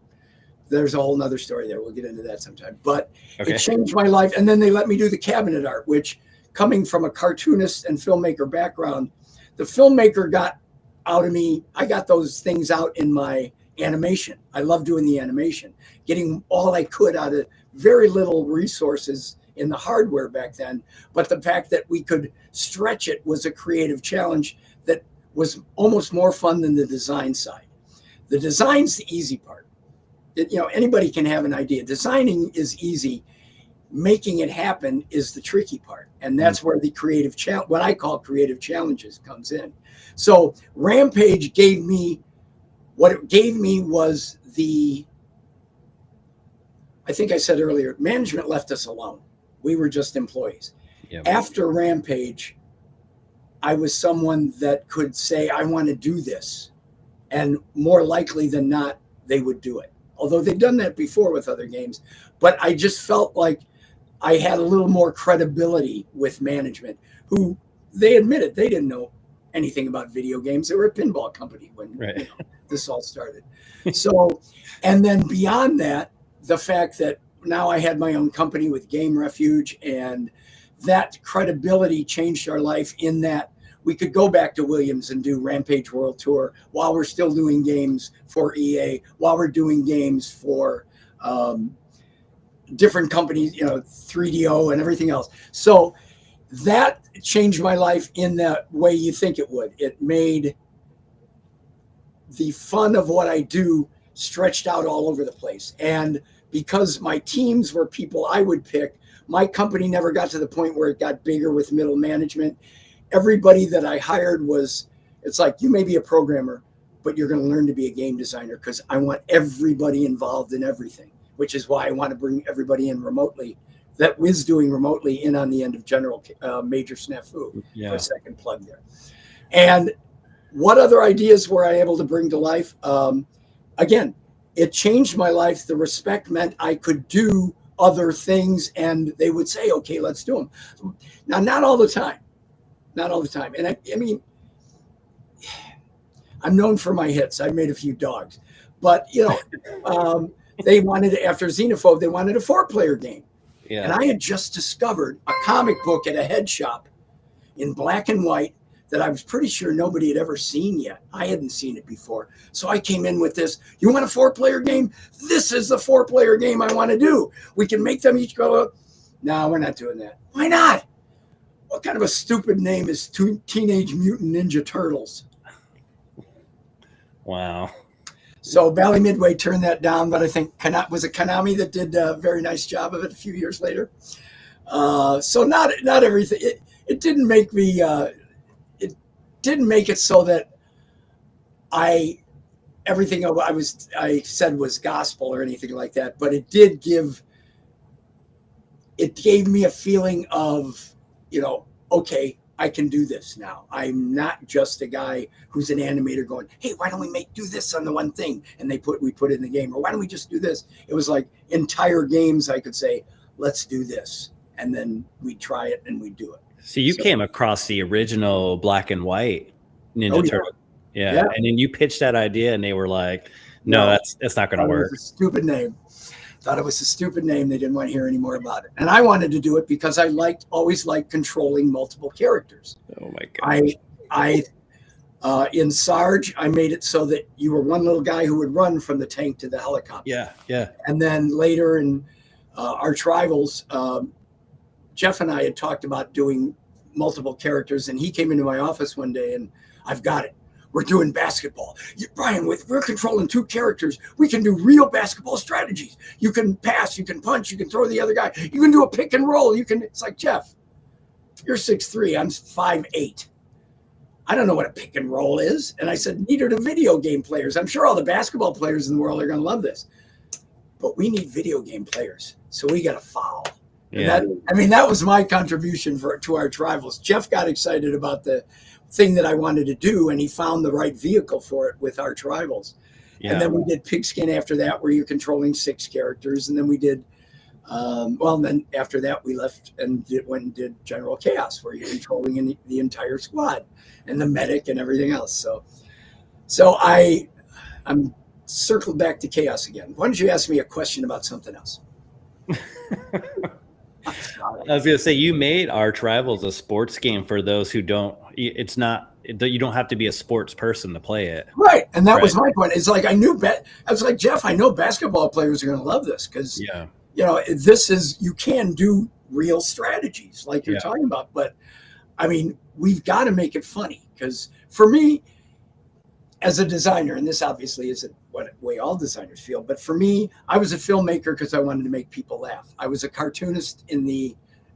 there's a whole nother story there. We'll get into that sometime. But It changed my life, and then they let me do the cabinet art, which coming from a cartoonist and filmmaker background, the filmmaker got out of me. I got those things out in my animation. I love doing the animation, getting all I could out of very little resources in the hardware back then. But the fact that we could stretch it was a creative challenge that was almost more fun than the design side. The design's the easy part. Anybody can have an idea. Designing is easy. Making it happen is the tricky part. And that's where the what I call creative challenges comes in. So Rampage what it gave me was I think I said earlier, management left us alone. We were just employees. Yep. After Rampage, I was someone that could say, I want to do this. And more likely than not, they would do it. Although they've done that before with other games. But I just felt like I had a little more credibility with management, who they admitted they didn't know anything about video games. They were a pinball company when this all started. So, and then beyond that, the fact that now I had my own company with Game Refuge, and that credibility changed our life in that we could go back to Williams and do Rampage World Tour while we're still doing games for EA, while we're doing games for different companies, 3DO and everything else. So that changed my life in the way you think it would. It made the fun of what I do stretched out all over the place. And because my teams were people I would pick, my company never got to the point where it got bigger with middle management. Everybody that I hired it's like, you may be a programmer, but you're going to learn to be a game designer, because I want everybody involved in everything, which is why I want to bring everybody in remotely that was doing remotely in on the end of General Major Snafu. For a second plug there. And what other ideas were I able to bring to life? Again, it changed my life. The respect meant I could do other things, and they would say, okay, let's do them. Now, not all the time. And I mean, I'm known for my hits. I've made a few dogs, but they wanted, after Xenophobe, they wanted a 4-player game. Yeah. And I had just discovered a comic book at a head shop in black and white that I was pretty sure nobody had ever seen yet. I hadn't seen it before. So I came in with this, you want a 4-player game? This is the 4-player game I want to do. We can make them each go, no, we're not doing that. Why not? What kind of a stupid name is Teenage Mutant Ninja Turtles? Wow. So Bally Midway turned that down, but I think was it Konami that did a very nice job of it a few years later. So not everything. It didn't make me. It didn't make it so that everything I said was gospel or anything like that. But it gave me a feeling of, okay, I can do this now. I'm not just a guy who's an animator going, hey, why don't we do this on the one thing? And we put it in the game. Or why don't we just do this? It was like entire games I could say, let's do this. And then we try it and we do it. So you came across the original black and white Ninja Turtle. Yeah. And then you pitched that idea and they were like, no, that's not going to work. It's a stupid name. Thought it was a stupid name. They didn't want to hear any more about it. And I wanted to do it because I always liked controlling multiple characters. Oh my God. In Sarge, I made it so that you were one little guy who would run from the tank to the helicopter. Yeah. And then later in our Tribals, Jeff and I had talked about doing multiple characters, and he came into my office one day and I've got it. We're doing basketball. Brian, we're controlling 2 characters. We can do real basketball strategies. You can pass, you can punch, you can throw the other guy. You can do a pick and roll. It's like, Jeff, you're 6'3", I'm 5'8". I don't know what a pick and roll is. And I said, neither do video game players. I'm sure all the basketball players in the world are going to love this. But we need video game players. So we got to foul. Yeah. That was my contribution to our Tribals. Jeff got excited about the thing that I wanted to do, and he found the right vehicle for it with our Tribals. Yeah. And then we did Pigskin after that, where you're controlling 6 characters. And then we did, then after that, we left and went and did General Chaos, where you're controlling the entire squad and the medic and everything else. So I'm circled back to Chaos again. Why don't you ask me a question about something else? I was gonna say you made Arch Rivals a sports game for those who don't. It's not. You don't have to be a sports person to play it. Right, and that was Right. my point. It's like I knew. I was like, Jeff, I know basketball players are going to love this because Yeah. this is, you can do real strategies like you're Yeah. talking about, but I mean, we've got to make it funny because for me, as a designer, and this obviously isn't what way all designers feel, but for me, I was a filmmaker because I wanted to make people laugh. I was a cartoonist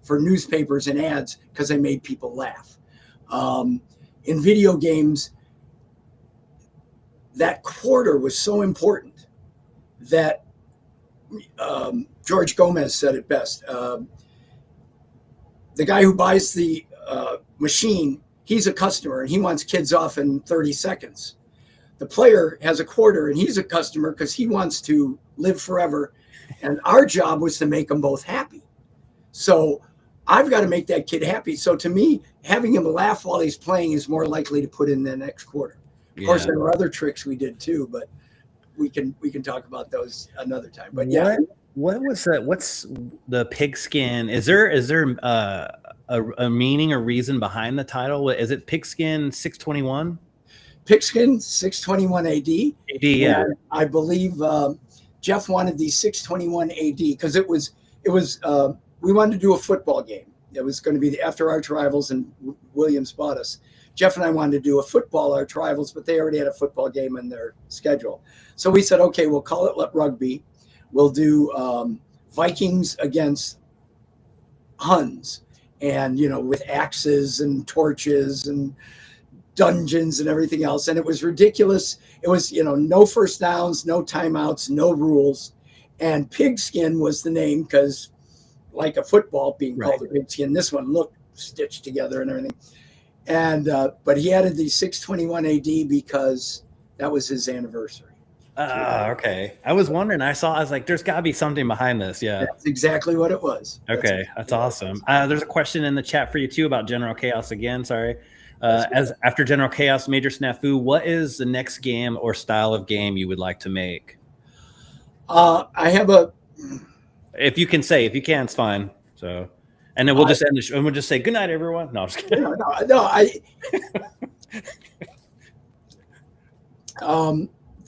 for newspapers and ads because I made people laugh. In video games, that quarter was so important that George Gomez said it best. The guy who buys the machine, he's a customer and he wants kids off in 30 seconds. The player has a quarter and he's a customer because he wants to live forever. And our job was to make them both happy. So I've got to make that kid happy. So to me, having him laugh while he's playing is more likely to put in the next quarter. Of course, there were other tricks we did too, but we can talk about those another time. But yeah. What was that? What's the pigskin? Is there a meaning or reason behind the title? Is it Pigskin 621? Pigskin 621 AD. AD, yeah. And I believe Jeff wanted the 621 AD because it was we wanted to do a football game. It was going to be after Arch Rivals and Williams bought us. Jeff and I wanted to do a football Arch Rivals, but they already had a football game in their schedule. So we said, okay, we'll call it rugby. We'll do Vikings against Huns, and with axes and torches and dungeons and everything else. And it was ridiculous. It was, no first downs, no timeouts, no rules. And pigskin was the name because, like a football being called a pigskin, this one looked stitched together and everything. And but he added the 621 AD because that was his anniversary. Okay. I was wondering. I was like, there's got to be something behind this. Yeah. That's exactly what it was. Okay. That's awesome. There's a question in the chat for you too about General Chaos again. Sorry. As after General Chaos, Major Snafu, what is the next game or style of game you would like to make? I have if you can, it's fine. So, and then we'll just end the show and we'll just say good night, everyone. No, I'm just kidding.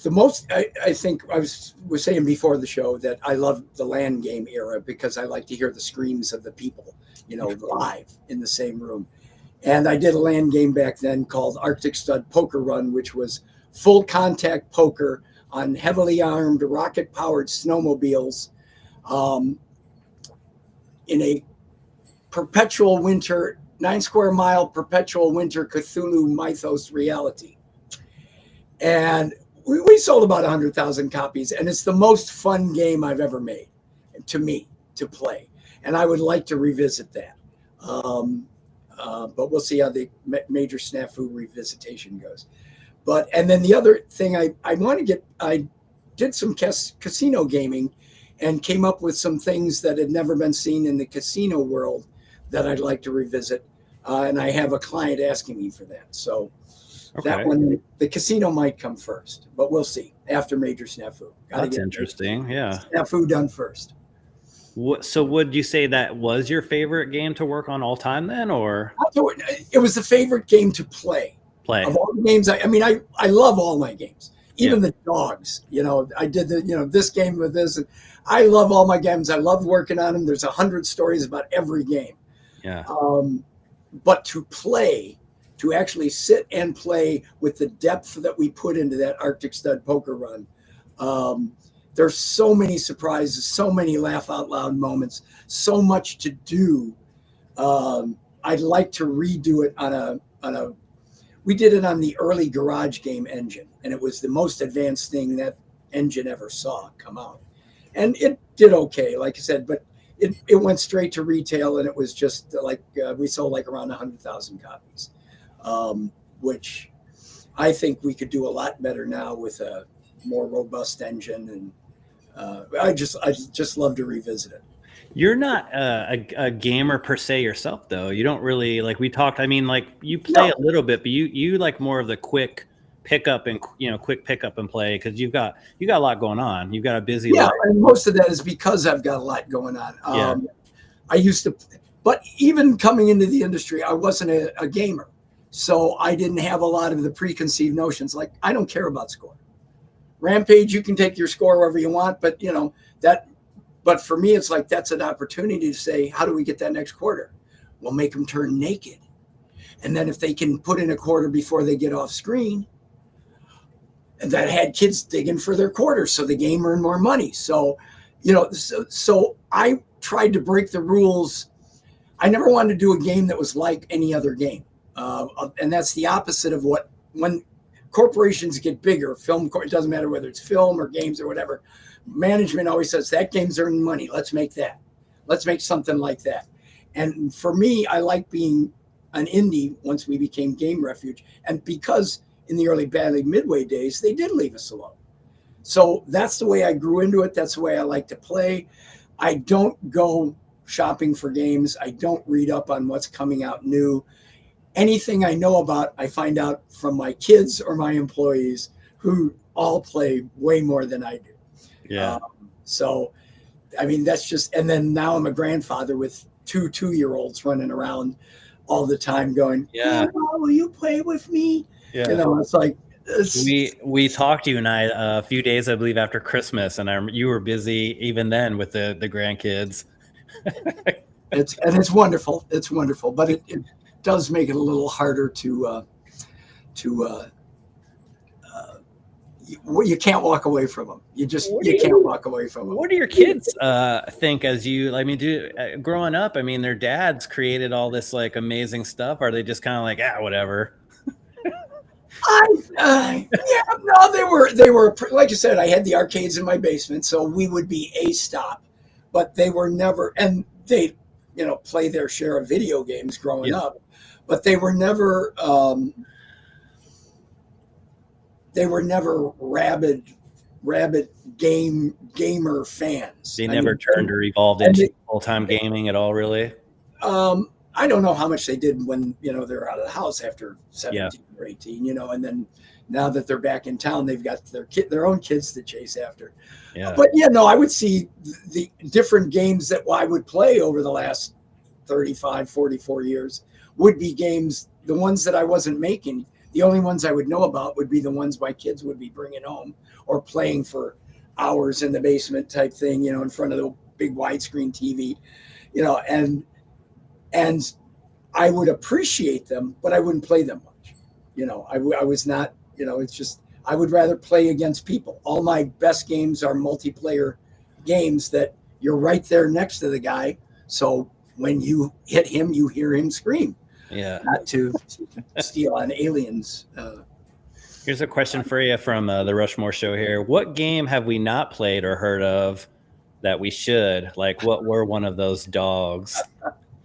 The most, I think I was saying before the show that I love the LAN game era because I like to hear the screams of the people, live in the same room. And I did a LAN game back then called Arctic Stud Poker Run, which was full contact poker on heavily armed rocket powered snowmobiles in a perpetual winter, 9 square mile perpetual winter Cthulhu mythos reality. And we sold about 100,000 copies, and it's the most fun game I've ever made to me to play. And I would like to revisit that. But we'll see how the Major Snafu revisitation goes. And then the other thing I did some casino gaming and came up with some things that had never been seen in the casino world that I'd like to revisit. And I have a client asking me for that. So that one, the casino might come first, but we'll see after Major Snafu. That's interesting. Yeah. Snafu done first. So would you say that was your favorite game to work on all time then, or? It was the favorite game to play. Of all the games, I love all my games, even the dogs. I did this game with this, and I love all my games. I love working on them. There's 100 stories about every game. Yeah. But to actually sit and play with the depth that we put into that Arctic Stud Poker Run, there's so many surprises, so many laugh out loud moments, so much to do. I'd like to redo it on a. We did it on the early garage game engine, and it was the most advanced thing that engine ever saw come out. And it did okay, like I said, but it went straight to retail, and it was just like we sold like around 100,000 copies, which I think we could do a lot better now with a more robust engine. And I just love to revisit it. You're not a gamer per se yourself, though. You don't really, like we talked. I mean, like you play a little bit, but you like more of the quick pickup and play because you got a lot going on. You've got a busy life. And most of that is because I've got a lot going on. I used to, but even coming into the industry, I wasn't a gamer. So I didn't have a lot of the preconceived notions. Like, I don't care about score. Rampage, you can take your score wherever you want, but but for me, it's like, that's an opportunity to say, how do we get that next quarter? We'll make them turn naked. And then if they can put in a quarter before they get off screen, that had kids digging for their quarters, so the game earned more money. So, so I tried to break the rules. I never wanted to do a game that was like any other game. And that's the opposite of when corporations get bigger, it doesn't matter whether it's film or games or whatever, management always says, that game's earning money. Let's make that. Let's make something like that. And for me, I like being an indie once we became Game Refuge. And because in the early Badly Midway days, they did leave us alone. So that's the way I grew into it. That's the way I like to play. I don't go shopping for games. I don't read up on what's coming out new. Anything I know about, I find out from my kids or my employees, who all play way more than I do. Yeah. So, I mean, that's just, and then now I'm a grandfather with two 2-year-olds running around all the time going, yeah, will you play with me? Yeah. It's like, we talked to you and I a few days, I believe, after Christmas, and you were busy even then with the grandkids. It's wonderful. It's wonderful, but it does make it a little harder you can't walk away from them. You can't walk away from them. What do your kids think as you, growing up? I mean, their dads created all this like amazing stuff. Are they just kind of like, whatever? No, they were like I said, I had the arcades in my basement, so we would be a stop, but they were never, and they, play their share of video games growing up, but they were never rabid gamer fans. They never turned or evolved into full-time gaming at all, really. I don't know how much they did when they're out of the house after 17 or 18, and then now that they're back in town, they've got their own kids to chase after. Yeah. But I would see the different games that I would play over the last 35, 44 years would be games, the ones that I wasn't making. The only ones I would know about would be the ones my kids would be bringing home or playing for hours in the basement type thing, in front of the big widescreen TV, and I would appreciate them, but I wouldn't play them much. I was not, it's just, I would rather play against people. All my best games are multiplayer games that you're right there next to the guy. So when you hit him, you hear him scream. Yeah. Not to steal on aliens. Here's a question for you from the Rushmore show here. What game have we not played or heard of that we should? Like, what were one of those dogs?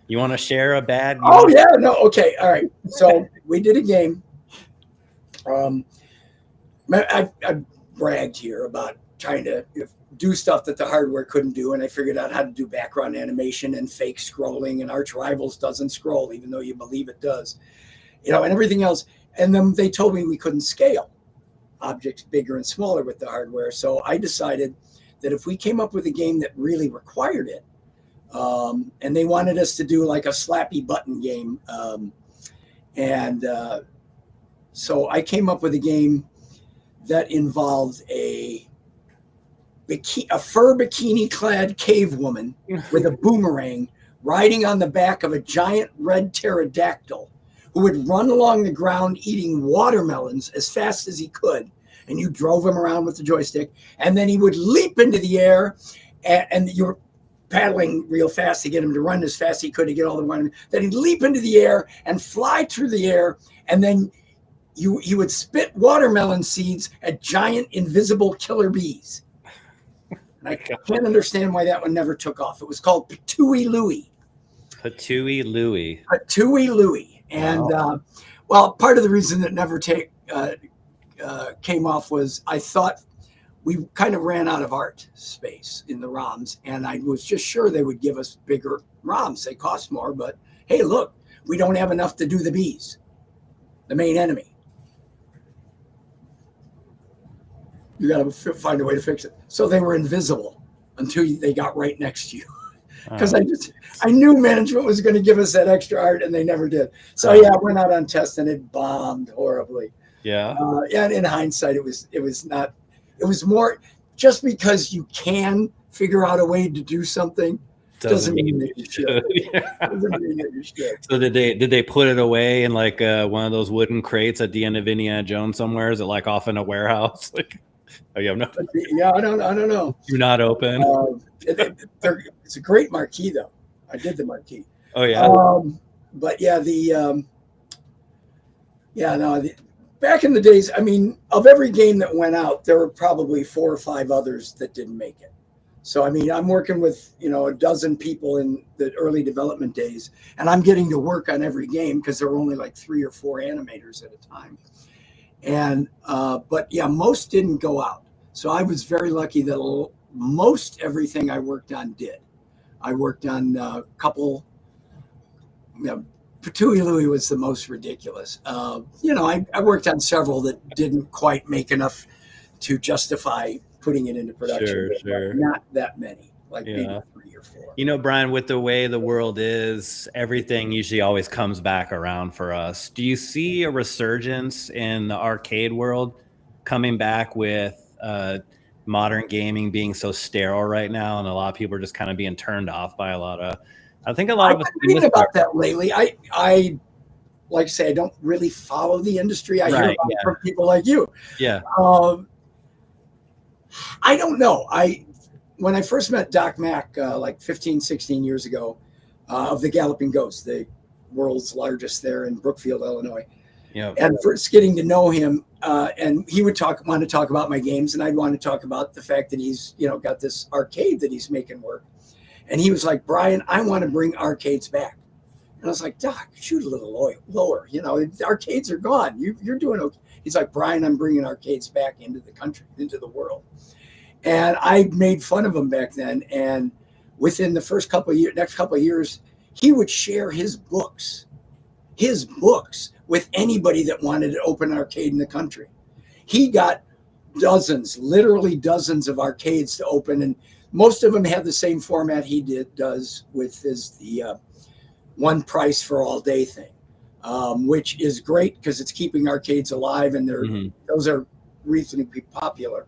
You want to share a bad game? Oh, yeah. No. Okay. All right. So we did a game. I bragged here about trying to do stuff that the hardware couldn't do, and I figured out how to do background animation and fake scrolling, and Arch Rivals doesn't scroll, even though you believe it does, and everything else. And then they told me we couldn't scale objects bigger and smaller with the hardware. So I decided that if we came up with a game that really required it, and they wanted us to do like a slappy button game. So I came up with a game that involved a fur bikini clad cave woman with a boomerang riding on the back of a giant red pterodactyl who would run along the ground eating watermelons as fast as he could. And you drove him around with the joystick, and then he would leap into the air, and you're paddling real fast to get him to run as fast as he could to get all the watermelons. Then he'd leap into the air and fly through the air, and then he would spit watermelon seeds at giant invisible killer bees. And I can't understand why that one never took off. It was called Patooey Louie. Patooey Louie. Patooey Louie. And well, part of the reason it never came off was I thought we kind of ran out of art space in the ROMs, and I was just sure they would give us bigger ROMs. They cost more, but hey, look, we don't have enough to do the bees, the main enemy. You got to find a way to fix it. So they were invisible until they got right next to you. because Oh, I knew management was going to give us that extra art, and they never did. So oh, yeah, I went out on test and it bombed horribly. yeah. Yeah, and in hindsight, it was not. It was more just because you can figure out a way to do something Doesn't doesn't mean mean you that you should. should. Yeah. Doesn't mean that you should. So did they put it away in like one of those wooden crates at the end of Indiana Jones somewhere? Is it like off in a warehouse? Like, oh, you have no, But yeah, I don't know. do not open. It's a great marquee though. I did the marquee. Oh yeah. But yeah, back in the days, I mean, of every game that went out, there were probably 4 or 5 others that didn't make it. So I mean, I'm working with a dozen people in the early development days, and I'm getting to work on every game because there were only like 3 or 4 animators at a time. And but yeah, most didn't go out. So I was very lucky that most everything I worked on did. I worked on a couple. Patooey Louie was the most ridiculous. I worked on several that didn't quite make enough to justify putting it into production. Sure. Not that many, like Yeah. maybe 3 or 4. Brian, with the way the world is, everything usually always comes back around for us. Do you see a resurgence in the arcade world coming back with modern gaming being so sterile right now, and a lot of people are just kind of being turned off by I think a lot I've of us been thinking about that lately. I like I say, I don't really follow the industry. I hear about it from people like you. Yeah. I don't know. When I first met Doc Mack like 15, 16 years ago of the Galloping Ghost, the world's largest there in Brookfield, Illinois. Yeah. And first getting to know him, and he would want to talk about my games, and I'd want to talk about the fact that he's got this arcade that he's making work. And he was like, Brian, I want to bring arcades back. And I was like, Doc, shoot a little lower. The arcades are gone. You're doing okay. He's like, Brian, I'm bringing arcades back into the country, into the world. And I made fun of him back then. And within the next couple of years, he would share his books with anybody that wanted to open an arcade in the country. He got literally dozens of arcades to open, and most of them had the same format he does with the one price for all day thing, which is great because it's keeping arcades alive, and those are reasonably popular.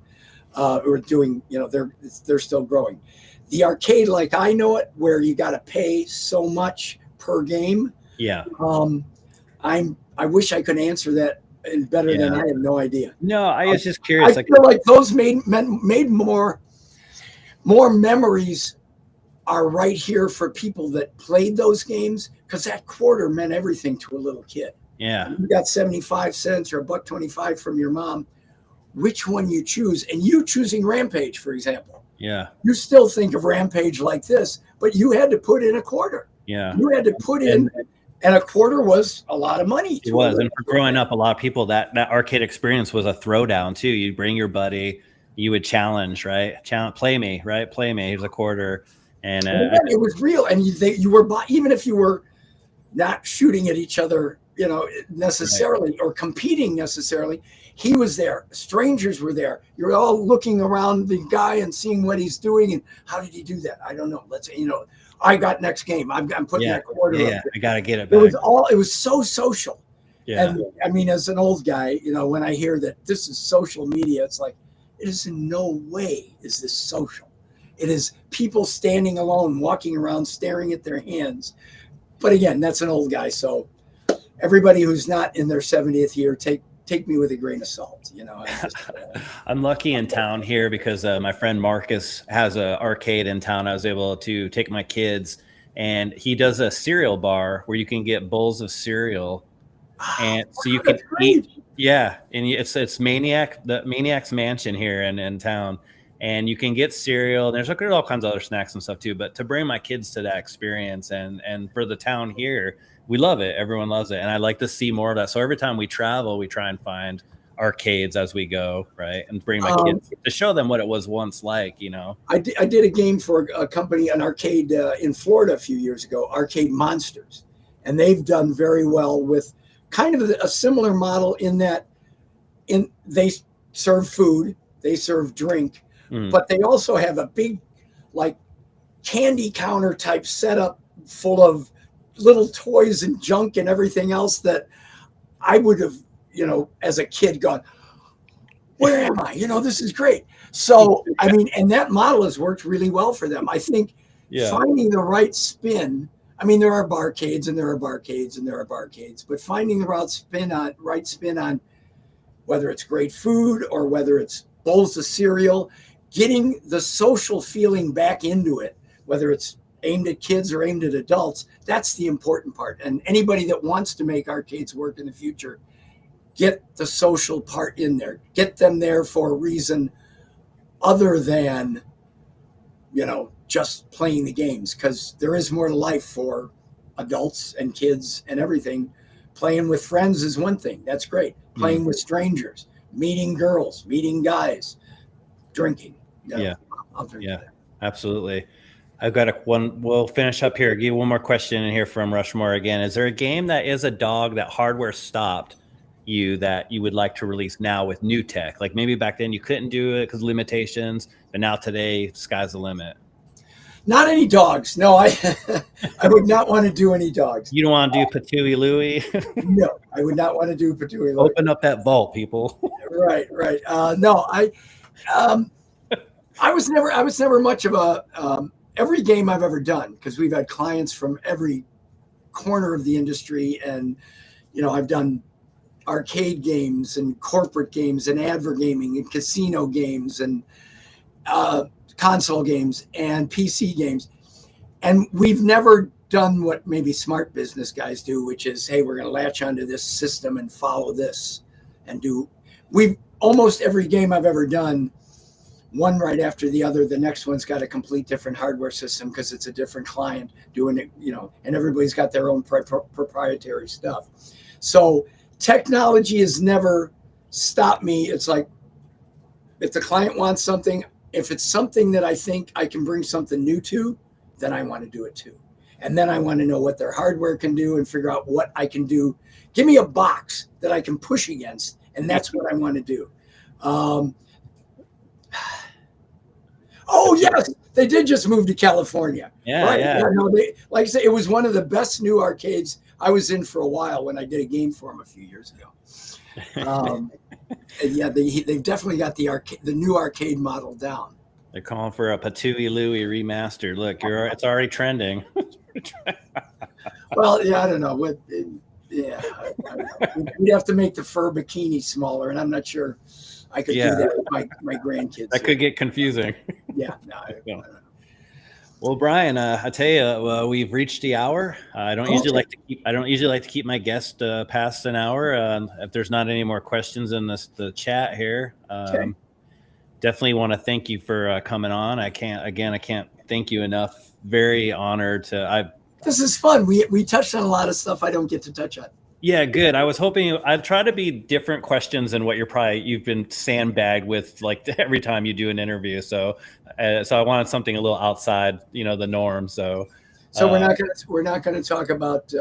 Or doing, they're still growing. The arcade, like I know it, where you got to pay so much per game. Yeah. I wish I could answer that better than I have no idea. No, I was just curious. I feel like those made more memories are right here for people that played those games, because that quarter meant everything to a little kid. Yeah. You got 75 cents or $1.25 from your mom. Which one you choose, and you choosing Rampage, for example. Yeah. You still think of Rampage like this, but you had to put in a quarter. Yeah. You had to put in, and a quarter was a lot of money. It was. And for growing up, a lot of people, that arcade experience was a throwdown too. You'd bring your buddy, you would challenge, right? Play me, right? Play me. Here's a quarter. And it was real. And you were, even if you were not shooting at each other, necessarily, or competing necessarily, he was there. Strangers were there. You're all looking around the guy and seeing what he's doing. And how did he do that? I don't know. I got next game. I'm putting that quarter up. I got to get it back. It was so social. Yeah. And I mean, as an old guy, when I hear that this is social media, it's like, it is in no way is this social. It is people standing alone, walking around, staring at their hands. But again, that's an old guy. So everybody who's not in their 70th year, take me with a grain of salt. I'm lucky in town here because my friend Marcus has an arcade in town. I was able to take my kids, and he does a cereal bar where you can get bowls of cereal, and so you can eat. Yeah, and it's Maniac's Mansion here in town, and you can get cereal. And there's all kinds of other snacks and stuff too. But to bring my kids to that experience, and for the town here, we love it. Everyone loves it. And I'd like to see more of that. So every time we travel, we try and find arcades as we go, right? And bring my kids to show them what it was once like, I did a game for a company, an arcade in Florida a few years ago, Arcade Monsters. And they've done very well with kind of a similar model in that they serve food, they serve drink, but they also have a big, like, candy counter type setup full of little toys and junk and everything else that I would have, as a kid gone, where am I? This is great. So, I mean, and that model has worked really well for them. I think finding the right spin. I mean, there are barcades and there are barcades and there are barcades, but finding the right spin on whether it's great food or whether it's bowls of cereal, getting the social feeling back into it, whether it's aimed at kids or aimed at adults, that's the important part. And anybody that wants to make arcades work in the future, get the social part in there. Get them there for a reason other than, just playing the games, because there is more to life for adults and kids and everything. Playing with friends is one thing. That's great. Playing with strangers, meeting girls, meeting guys, drinking. I'll drink that. Absolutely. I've got we'll finish up here. Give you one more question in here from Rushmore again. Is there a game that is a dog that hardware stopped you that you would like to release now with new tech? Like maybe back then you couldn't do it because limitations, but now today, sky's the limit. Not any dogs. No, I would not want to do any dogs. You don't want to do Patooey Louie? No, I would not want to do Patooey Louie. Open up that vault, people. Right. No, I was never much of a every game I've ever done, because we've had clients from every corner of the industry, and I've done arcade games and corporate games and advert gaming and casino games and console games and PC games. And we've never done what maybe smart business guys do, which is, hey, we're going to latch onto this system and follow this and do. We've almost every game I've ever done, one right after the other. The next one's got a complete different hardware system because it's a different client doing it, and everybody's got their own proprietary stuff. So technology has never stopped me. It's like, if the client wants something, if it's something that I think I can bring something new to, then I want to do it too. And then I want to know what their hardware can do and figure out what I can do. Give me a box that I can push against, and that's what I want to do. Oh, yes, they did just move to California. No, like I said, it was one of the best new arcades I was in for a while when I did a game for them a few years ago. They've definitely got the new arcade model down. They're calling for a Patooey Louie remastered. Look, it's already trending. Well, I don't know. We'd have to make the fur bikini smaller, and I'm not sure I could do that with my grandkids. That could get confusing. Yeah, no, I don't know. Well, Brian, I tell you, we've reached the hour. I don't usually like to keep my guest past an hour. If there's not any more questions in the chat here, definitely want to thank you for coming on. I can't thank you enough. Very honored to. This is fun. We touched on a lot of stuff I don't get to touch on. Yeah, good. I was hoping I'd try to be different questions than what you've been sandbagged with like every time you do an interview. So I wanted something a little outside, the norm. So we're not gonna talk about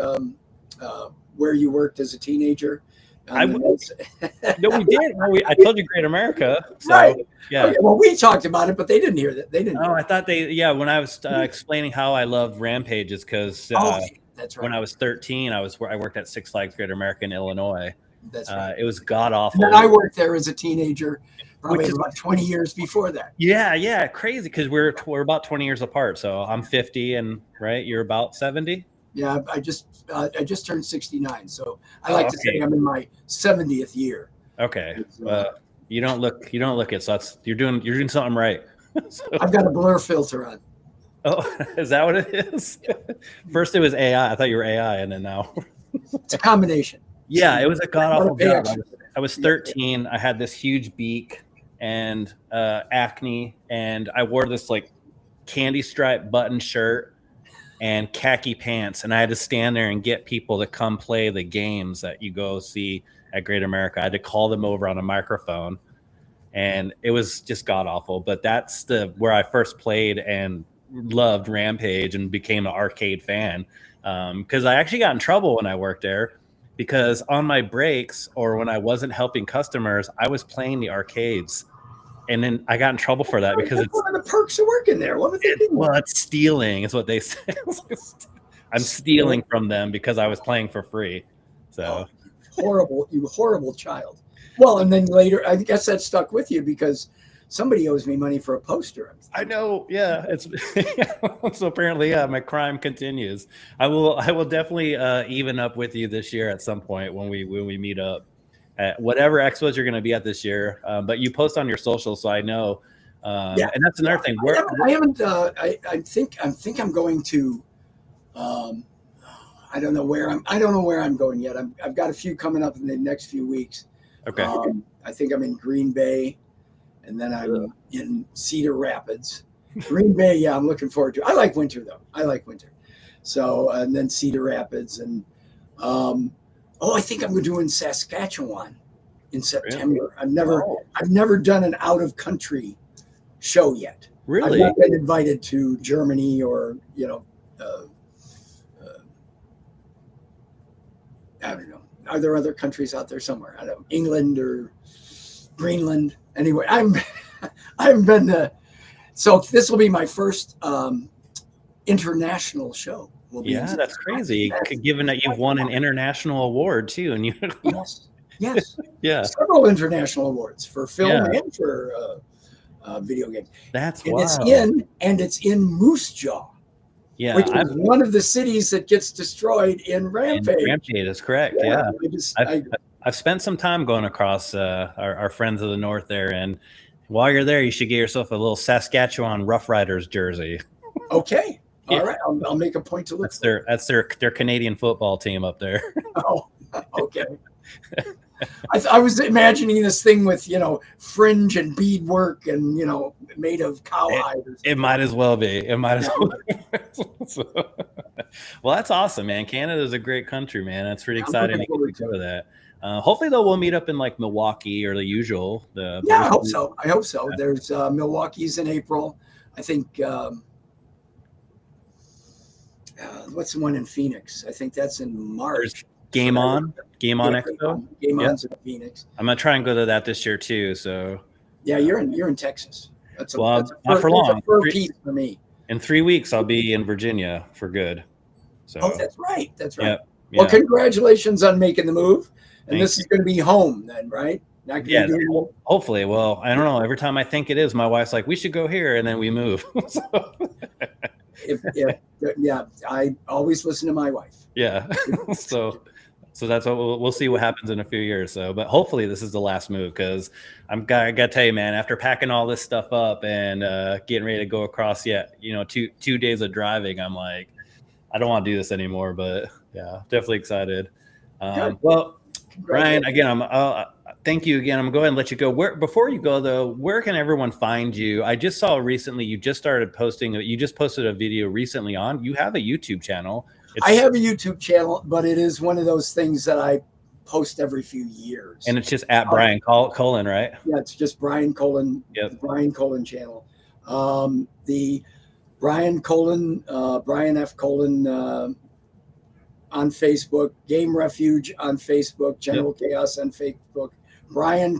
where you worked as a teenager. No, we did. I told you Great America. So, right. Yeah. Okay, well, we talked about it, but they didn't hear that. They didn't. I thought when I was explaining how I love Rampages, because that's right. When I was 13, I worked at Six Flags Great America in Illinois. That's right. It was god awful. And I worked there as a teenager, probably about 20 years before that. Yeah, crazy, because we're about 20 years apart. So I'm 50, and you're about 70. Yeah, I just turned 69, so I like to say I'm in my 70th year. Okay, you don't look it. So you're doing something right. So. I've got a blur filter on. Oh, is that what it is? First it was AI. I thought you were AI, and then now it's a combination. Yeah, it was a god awful job. I was 13. I had this huge beak and acne, and I wore this like candy stripe button shirt and khaki pants, and I had to stand there and get people to come play the games that you go see at Great America. I had to call them over on a microphone, and it was just god awful. But that's where I first played and loved Rampage and became an arcade fan, because I actually got in trouble when I worked there, because on my breaks or when I wasn't helping customers, I was playing the arcades. And then I got in trouble for that because That's one of the perks of working there. What were they doing? well, it's stealing is what they say. I'm stealing from them because I was playing for free. So You horrible child. Well, and then later, I guess that stuck with you because somebody owes me money for a poster. I know, yeah. It's so apparently, yeah, my crime continues. I will definitely even up with you this year at some point when we meet up at whatever expos you're going to be at this year. But you post on your social, so I know. Yeah, and that's another thing. I haven't. I think I'm going to. I don't know where I'm going yet. I've got a few coming up in the next few weeks. Okay. I think I'm in Green Bay, and then I'm in Cedar Rapids. Green Bay, yeah, I'm looking forward to. I like winter though. I like winter. So and then Cedar Rapids and I think I'm doing Saskatchewan in September. Really? I've never done an out of country show yet. Really? I've not been invited to Germany or I don't know. Are there other countries out there somewhere? I don't know, England or Greenland. Anyway, I haven't been to. So this will be my first international show. Yeah, that's crazy. Given that you've won an international award too, and you. Yes. Yeah. Several international awards for film and for video games. That's and wild. It's in Moose Jaw. Yeah, which is one of the cities that gets destroyed in Rampage. Rampage is correct. Yeah, I've spent some time going across our friends of the north there, and while you're there, you should get yourself a little Saskatchewan Rough Riders jersey. Okay, all right, I'll make a point to look. That's their Canadian football team up there. Oh, okay. I was imagining this thing with fringe and beadwork and made of cowhide. It might as well be. It might as well be. Well, that's awesome, man. Canada's a great country, man. That's pretty exciting to get to go to that. Hopefully, though, we'll meet up in like Milwaukee or the usual. I hope so. Yeah. There's Milwaukee's in April. I think. What's the one in Phoenix? I think that's in March. Game On Expo. Game On's in Phoenix. I'm gonna try and go to that this year too. So yeah, you're in Texas. That's not for long. Piece for me. In 3 weeks, I'll be in Virginia for good. So that's right. Yeah. Well, congratulations on making the move. And this is going to be home then, right? Yeah, hopefully. Well, I don't know. Every time I think it is, my wife's like, "We should go here," and then we move. Yeah, I always listen to my wife. Yeah. So that's what we'll see what happens in a few years. So, but hopefully this is the last move because I gotta tell you, man, after packing all this stuff up and getting ready to go across, 2 days of driving, I'm like, I don't want to do this anymore. But yeah, definitely excited. Well, Brian, again, thank you again. I'm going to let you go. Before you go though, where can everyone find you? I just saw recently you just started posting. You just posted a video recently on. You have a YouTube channel. I have a YouTube channel, but it is one of those things that I post every few years. And it's just at Brian Colin, right? Yeah, it's just Brian Colin. Yep. The Brian Colin channel. The Brian Colin, Brian F. Colin on Facebook, Game Refuge on Facebook, General Chaos on Facebook, Brian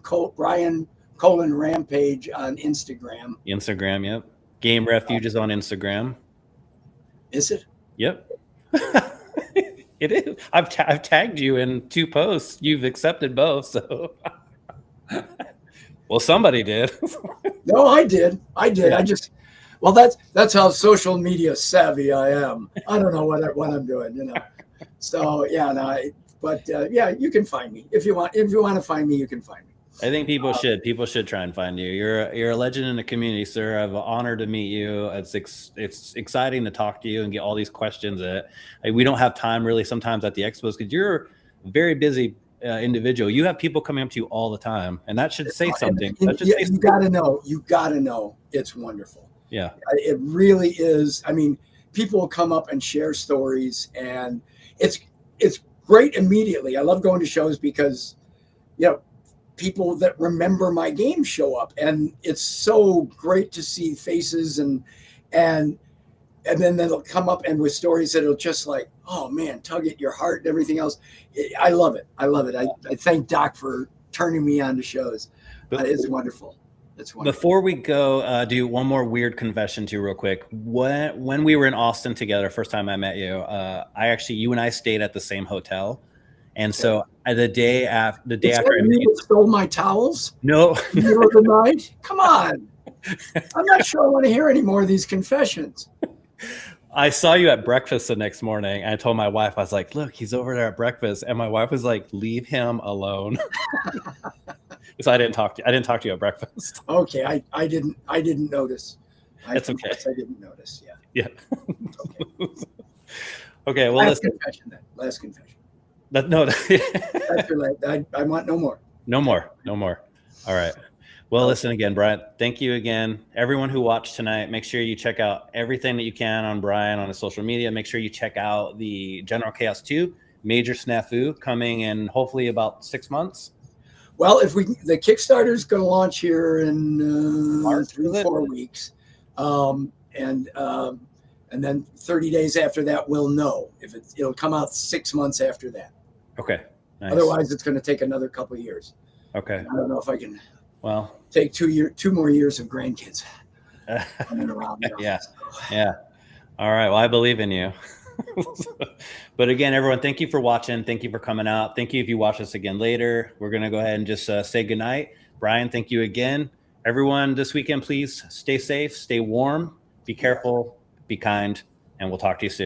Colin Rampage on Instagram. Instagram, yep. Game Refuge is on Instagram. Is it? Yep. It is. I've tagged you in 2 posts. You've accepted both, so well, somebody did. No, I did. Yeah. That's how social media savvy I am. I don't know what I'm doing, So yeah, you can find me if you want. If you want to find me, you can find me. I think people should try and find you. You're a legend in the community, sir. I'm honored to meet you. It's exciting to talk to you and get all these questions that we don't have time really sometimes at the expos because you're a very busy individual. You have people coming up to you all the time, and that should say something. You got to know. You got to know. It's wonderful. Yeah, it really is. I mean, people will come up and share stories, and it's great immediately. I love going to shows because, people that remember my game show up, and it's so great to see faces and then they'll come up and with stories that'll just like, oh man, tug at your heart and everything else. I love it. I thank Doc for turning me on to shows. It's wonderful. It's wonderful. Before we go, do one more weird confession to you real quick. When we were in Austin together, first time I met you, you and I stayed at the same hotel. And so the day after Is that you that stole my towels? No. In the middle of the night? Come on. I'm not sure I want to hear any more of these confessions. I saw you at breakfast the next morning. I told my wife, I was like, look, he's over there at breakfast. And my wife was like, leave him alone. So I didn't talk to you at breakfast. Okay, I didn't notice. It's okay. I didn't notice. Yeah. Yeah. Okay. Well, last confession then. Last confession. No. I want no more. No more. All right. Well, listen again, Brian. Thank you again. Everyone who watched tonight, make sure you check out everything that you can on Brian on his social media. Make sure you check out the General Chaos 2 Major Snafu coming in hopefully about 6 months. Well, the Kickstarter is going to launch here in 3-4 weeks, and then 30 days after that, we'll know if it'll come out 6 months after that. Okay. Nice. Otherwise, it's going to take another couple of years. Okay. And I don't know if I can. Well, take 2 more years of grandkids running around. Yeah. All right. Well, I believe in you. But again, everyone, thank you for watching. Thank you for coming out. Thank you if you watch us again later. We're going to go ahead and just say goodnight. Brian, thank you again. Everyone, this weekend, please stay safe, stay warm, be careful, be kind, and we'll talk to you soon.